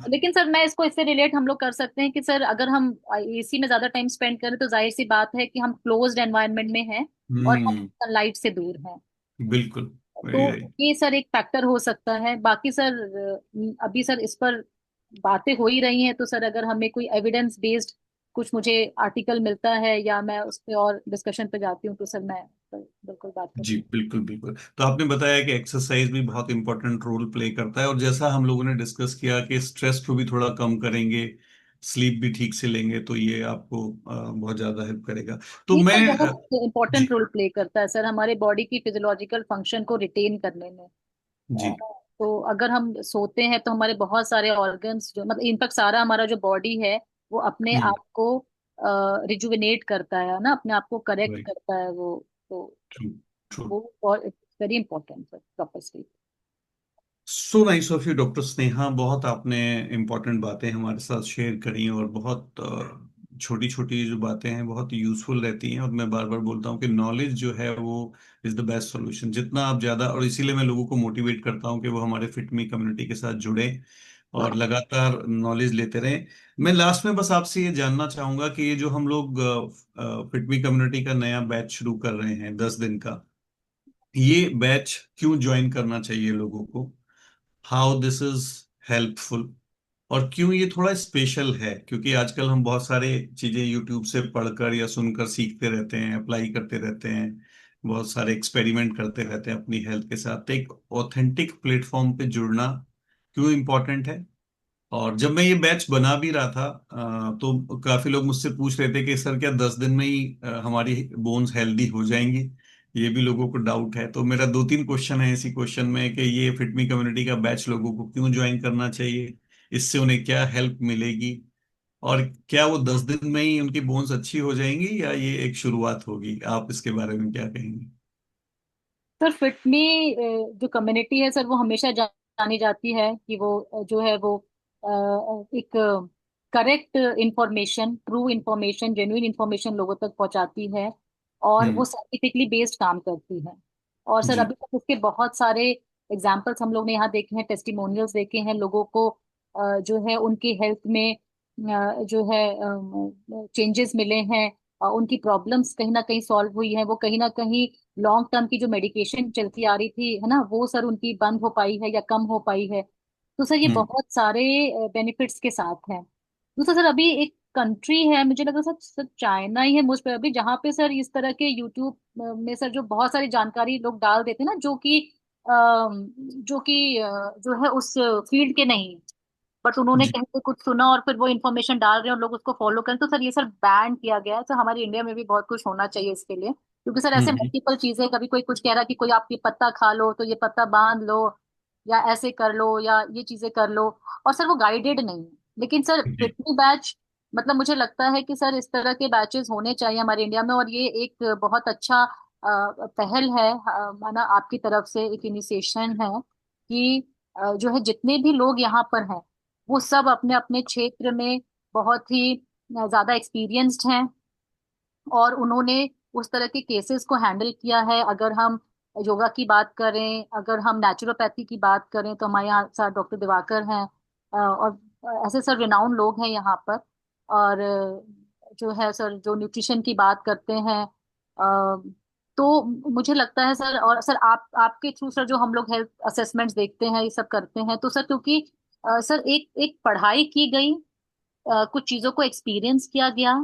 लेकिन सर मैं इसको इससे रिलेट हम लोग कर सकते हैं कि सर अगर हम एसी में ज्यादा टाइम स्पेंड करें तो जाहिर सी बात है कि हम क्लोज्ड एनवायरनमेंट में हैं और हम हम्म। सनलाइट से दूर हैं। बिल्कुल। तो वेरी राइट। ये सर एक फैक्टर हो सकता है। बाकी सर अभी सर इस पर बातें हो ही रही हैं, तो सर अगर हमें कोई एविडेंस बेस्ड कुछ मुझे आर्टिकल मिलता है या मैं उस पर और डिस्कशन पे जाती हूँ, तो सर मैं बिल्कुल बात जी, करूँ। बिल्कुल बिल्कुल। तो आपने बताया कि एक्सरसाइज भी बहुत इंपॉर्टेंट रोल प्ले करता है, और जैसा हम लोगों ने डिस्कस किया कि स्ट्रेस को भी थोड़ा कम करेंगे, स्लीप भी ठीक से लेंगे, तो ये आपको बहुत ज्यादा हेल्प करेगा। तो ये सर मैं बहुत इंपॉर्टेंट जी। रोल प्ले करता है सर हमारे बॉडी की फिजियोलॉजिकल फंक्शन को रिटेन करने में। जी। तो अगर हम सोते हैं तो हमारे बहुत सारे ऑर्गन्स जो मतलब इनफैक्ट सारा हमारा जो बॉडी है वो अपने हम्म। आप को रिजुविनेट करता है ना, अपने आप को करेक्ट राइट। करता है वो। तो ट्रू। ट्रू। वो और very important sir, proper sleep. So nice of you doctor Sneha, बहुत आपने इम्पोर्टेंट बातें हमारे साथ शेयर करी, और बहुत छोटी छोटी जो बातें हैं बहुत यूजफुल रहती हैं। और मैं बार बार बोलता हूँ कि नॉलेज जो है वो इज द बेस्ट सॉल्यूशन। जितना आप ज़्यादा, और इसीलिए मैं लोगों को मोटिवेट करता हूँ कि वो हमारे फिटमी कम्युनिटी के साथ जुड़े और लगातार नॉलेज लेते रहें। मैं लास्ट में बस आपसे ये जानना चाहूँगा कि ये जो हम लोग फिटमी कम्युनिटी का नया बैच शुरू कर रहे हैं 10 दिन का, ये बैच क्यों ज्वाइन करना चाहिए लोगों को? How this is helpful? और क्यों ये थोड़ा स्पेशल है? क्योंकि आजकल हम बहुत सारे चीजें यूट्यूब से पढ़कर या सुनकर सीखते रहते हैं, अप्लाई करते रहते हैं, बहुत सारे एक्सपेरिमेंट करते रहते हैं अपनी हेल्थ के साथ। तो एक ऑथेंटिक प्लेटफॉर्म पे जुड़ना क्यों इम्पोर्टेंट है? और जब मैं ये बैच बना भी रहा था तो काफी लोग मुझसे पूछ रहे थे कि सर क्या 10 दिन में ही हमारी बोन्स हेल्दी हो जाएंगी? ये भी लोगों को डाउट है। तो मेरा दो तीन क्वेश्चन है इसी क्वेश्चन में कि ये फिटमी कम्युनिटी का बैच लोगों को क्यों ज्वाइन करना चाहिए, इससे उन्हें क्या हेल्प मिलेगी, और क्या वो 10 दिन में ही उनकी बोन्स अच्छी हो जाएंगी या ये एक शुरुआत होगी? आप इसके बारे में क्या कहेंगे? सर फिट में जो कम्युनिटी है सर वो हमेशा जानी जाती है कि वो जो है वो एक correct information, true information, genuine information लोगों तक पहुंचाती है, और वो हम्म। साइंटिफिकली बेस्ड काम करती है। और सर जी। अभी तक इसके बहुत सारे एग्जाम्पल्स हम लोग ने यहाँ देखे हैं, टेस्टिमोनियल्स देखे हैं लोगों को, जो है उनकी हेल्थ में जो है चेंजेस मिले हैं, उनकी प्रॉब्लम्स कहीं ना कहीं सॉल्व हुई है, वो कहीं ना कहीं लॉन्ग टर्म की जो मेडिकेशन चलती आ रही थी है ना, वो सर उनकी बंद हो पाई है या कम हो पाई है। तो सर ये हम्म। बहुत सारे बेनिफिट्स के साथ है। दूसरा सर अभी एक कंट्री है, मुझे लगा सर सर चाइना ही है मोस्ट प्रोबेबली, जहाँ पे सर इस तरह के यूट्यूब में सर जो बहुत सारी जानकारी लोग डाल देते हैं ना, जो है उस फील्ड के नहीं, बट उन्होंने जी कहीं पे कुछ सुना और फिर वो इन्फॉर्मेशन डाल रहे हैं और लोग उसको फॉलो करें, तो सर ये सर बैन किया गया है। सर हमारे इंडिया में भी बहुत कुछ होना चाहिए इसके लिए, क्योंकि सर ऐसे हम्म मल्टीपल चीजें, कभी कोई कुछ कह रहा है कि कोई आप ये पत्ता खा लो तो ये पत्ता बांध लो, या ऐसे कर लो, या ये चीजें कर लो, और सर वो गाइडेड नहीं है। लेकिन सर जी फिटमी बैच, मतलब मुझे लगता है कि सर इस तरह के बैचेस होने चाहिए हमारे इंडिया में, और ये एक बहुत अच्छा पहल है, माना आपकी तरफ से एक इनिशिएशन है कि जो है जितने भी लोग यहाँ पर हैं वो सब अपने अपने क्षेत्र में बहुत ही ज्यादा एक्सपीरियंस्ड हैं, और उन्होंने उस तरह के केसेस को हैंडल किया है। अगर हम योगा की बात करें, अगर हम नेचुरोपैथी की बात करें, तो हमारे यहाँ सर डॉक्टर दिवाकर हैं, और ऐसे सर रिनाउंड लोग हैं यहाँ पर। और जो है सर जो न्यूट्रिशन की बात करते हैं, तो मुझे लगता है सर, और सर आपके थ्रू सर जो हम लोग हेल्थ असेसमेंट्स देखते हैं, ये सब करते हैं, तो सर क्योंकि सर एक एक पढ़ाई की गई, कुछ चीजों को एक्सपीरियंस किया गया,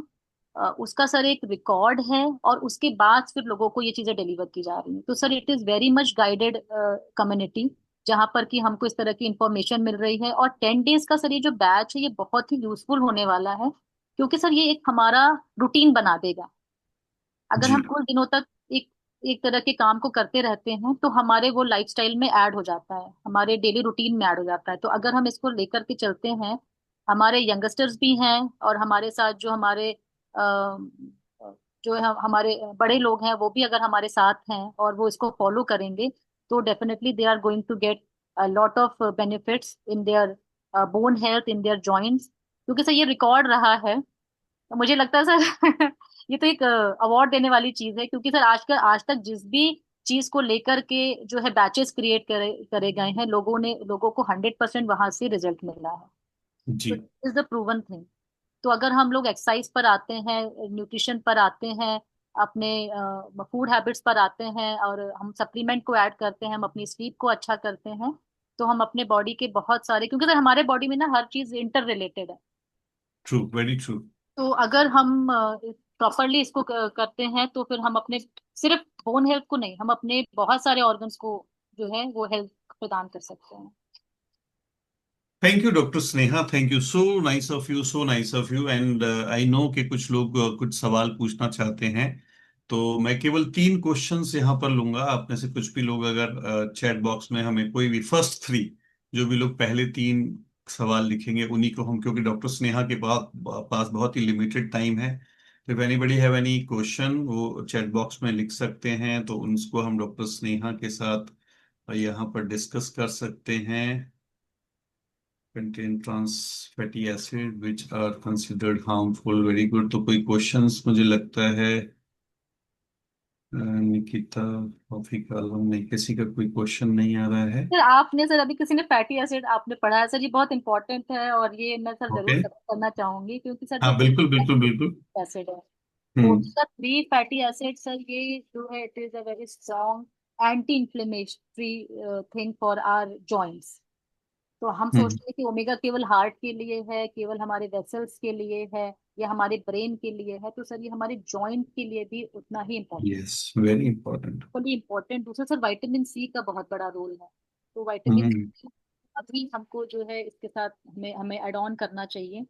उसका सर एक रिकॉर्ड है, और उसके बाद फिर लोगों को ये चीजें डिलीवर की जा रही हैं। तो sir it is very much guided community, जहां पर कि हमको इस तरह की इंफॉर्मेशन मिल रही है। और 10 डेज का सर ये जो बैच है ये बहुत ही यूजफुल होने वाला है, क्योंकि सर ये एक हमारा रूटीन बना देगा। अगर हम जी कुछ दिनों तक एक एक तरह के काम को करते रहते हैं तो हमारे वो लाइफस्टाइल में ऐड हो जाता है, हमारे डेली रूटीन में ऐड हो जाता है। तो अगर हम इसको लेकर के चलते हैं, हमारे यंगस्टर्स भी हैं, और हमारे साथ जो हमारे जो है हमारे बड़े लोग हैं, वो भी अगर हमारे साथ हैं और वो इसको फॉलो करेंगे, तो definitely they are going to get lot of benefits in their bone health, in their joints. क्योंकि सर ये रिकॉर्ड रहा है, तो मुझे लगता है सर ये तो एक अवार्ड देने वाली चीज है, क्योंकि सर आज तक जिस भी चीज को लेकर के जो है बैचेस क्रिएट करे गए हैं, लोगों को 100% वहां से रिजल्ट मिला है। तो जी इज द प्रूवन थिंग। तो अगर हम लोग एक्सरसाइज पर आते हैं, न्यूट्रिशन पर आते हैं, अपने फूड हैबिट्स पर आते हैं, और हम सप्लीमेंट को ऐड करते हैं, हम अपनी स्लीप को अच्छा करते हैं, तो हम अपने बॉडी के बहुत सारे, क्योंकि सर हमारे बॉडी में ना हर चीज इंटर रिलेटेड है। ट्रू वेरी ट्रू तो अगर हम प्रॉपरली इसको करते हैं, तो फिर हम अपने सिर्फ बोन हेल्थ को नहीं, हम अपने बहुत सारे ऑर्गन्स को जो है वो हेल्थ प्रदान कर सकते हैं। Thank you doctor Sneha thank you so nice of you so nice of you and I know कि कुछ लोग कुछ सवाल पूछना चाहते हैं। तो मैं केवल 3 क्वेश्चंस यहाँ पर लूंगा आप में से कुछ भी लोग अगर चैट बॉक्स में हमें कोई भी फर्स्ट 3 जो भी लोग पहले 3 सवाल लिखेंगे उन्हीं को हम क्योंकि डॉक्टर स्नेहा के पास बहुत ही लिमिटेड टाइम है। तो if anybody have any question वो चैट बॉक्स में लिख सकते हैं तो उनको हम डॉक्टर स्नेहा के साथ यहाँ पर डिस्कस कर सकते हैं। contain trans fatty acid which are considered harmful very good तो कोई क्वेश्चंस मुझे लगता है निकिता कॉफी कॉलम नहीं किसी का कोई क्वेश्चन नहीं आ रहा है। सर आपने, सर अभी किसी ने फैटी एसिड आपने पढ़ा है सर, ये बहुत इंपॉर्टेंट है, और ये मैं सर जरूर ओके करना चाहूंगी, क्योंकि सर जो हाँ बिल्कुल बिल्कुल बिल्कुल एसिड है, hmm omega 3 fatty acid sir, ये जो है it is a very strong anti inflammatory thing for our joints. तो हम हम्म सोचते हैं कि ओमेगा केवल हार्ट के लिए है, केवल हमारे वेसल्स के लिए है, या हमारे ब्रेन के लिए है, तो सर ये हमारे जॉइंट के लिए भी उतना ही इम्पोर्टेंट, यस वेरी इंपॉर्टेंट बड़ी इम्पोर्टेंट। दूसरा सर विटामिन सी का बहुत बड़ा रोल है। तो विटामिन हम्म सी अभी हमको जो है इसके साथ हमें हमें ऐड ऑन करना चाहिए।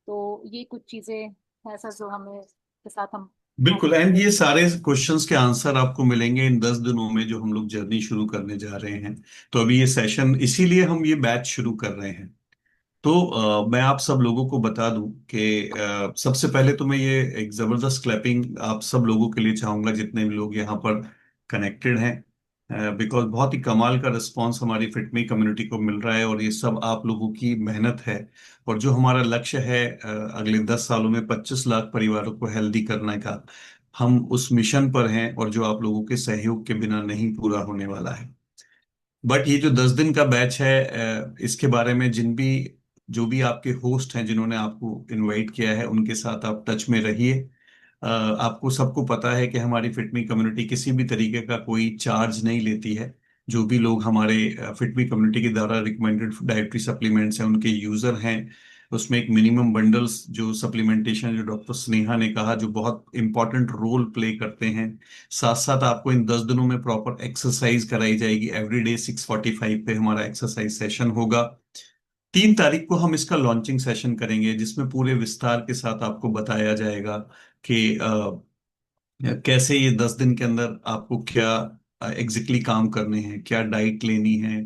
तो ये कुछ चीजें हैं सर जो हमें के साथ हम बिल्कुल एंड ये सारे क्वेश्चंस के आंसर आपको मिलेंगे इन 10 दिनों में जो हम लोग जर्नी शुरू करने जा रहे हैं। तो अभी ये सेशन इसीलिए हम ये बैच शुरू कर रहे हैं। तो मैं आप सब लोगों को बता दूं कि सबसे पहले तो मैं ये एक जबरदस्त क्लैपिंग आप सब लोगों के लिए चाहूंगा जितने भी लोग यहाँ पर कनेक्टेड हैं बिकॉज बहुत ही कमाल का रिस्पांस हमारी फिटमी कम्युनिटी को मिल रहा है और ये सब आप लोगों की मेहनत है। और जो हमारा लक्ष्य है अगले 10 सालों में 25 लाख परिवारों को हेल्दी करने का हम उस मिशन पर हैं और जो आप लोगों के सहयोग के बिना नहीं पूरा होने वाला है। बट ये जो 10 दिन का बैच है इसके बारे में जिन भी जो भी आपके होस्ट हैं जिन्होंने आपको इनवाइट किया है उनके साथ आप टच में रहिए। आपको सबको पता है कि हमारी फिटमी कम्युनिटी किसी भी तरीके का कोई चार्ज नहीं लेती है। जो भी लोग हमारे फिटमी कम्युनिटी के द्वारा रिकमेंडेड डाइटरी सप्लीमेंट्स हैं उनके यूजर हैं उसमें एक मिनिमम बंडल्स जो सप्लीमेंटेशन जो डॉक्टर स्नेहा ने कहा, जो बहुत इंपॉर्टेंट रोल प्ले करते हैं। साथ साथ आपको इन 10 दिनों में प्रॉपर एक्सरसाइज कराई जाएगी। एवरीडे 6:45 पे हमारा एक्सरसाइज सेशन होगा। 3 तारीख को हम इसका लॉन्चिंग सेशन करेंगे, जिसमें पूरे विस्तार के साथ आपको बताया जाएगा कि कैसे ये 10 दिन के अंदर आपको क्या एग्जैक्टली काम करने हैं, क्या डाइट लेनी है,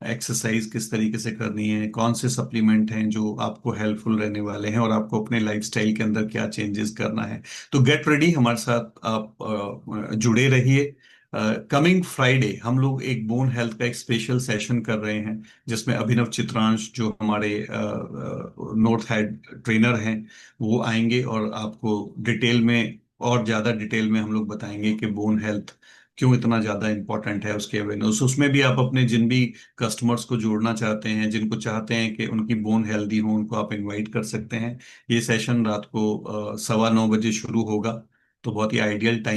एक्सरसाइज किस तरीके से करनी है, कौन से सप्लीमेंट हैं जो आपको हेल्पफुल रहने वाले हैं, और आपको अपने लाइफस्टाइल के अंदर क्या चेंजेस करना है। तो गेट रेडी, हमारे साथ आप जुड़े रहिए। कमिंग फ्राइडे हम लोग एक बोन हेल्थ का एक स्पेशल सेशन कर रहे हैं, जिसमें अभिनव चित्रांश जो हमारे नॉर्थ हेड ट्रेनर हैं, वो आएंगे और आपको डिटेल में, और ज्यादा डिटेल में हम लोग बताएंगे कि बोन हेल्थ क्यों इतना ज्यादा इंपॉर्टेंट है, उसके अवेयरनेस। उसमें भी आप अपने जिन भी कस्टमर्स को जोड़ना चाहते हैं, जिनको चाहते हैं कि उनकी बोन हेल्दी हो, उनको आप इनवाइट कर सकते हैं। ये सेशन रात को 9:15 बजे शुरू होगा। तो बहुत ही आइडियल टाइम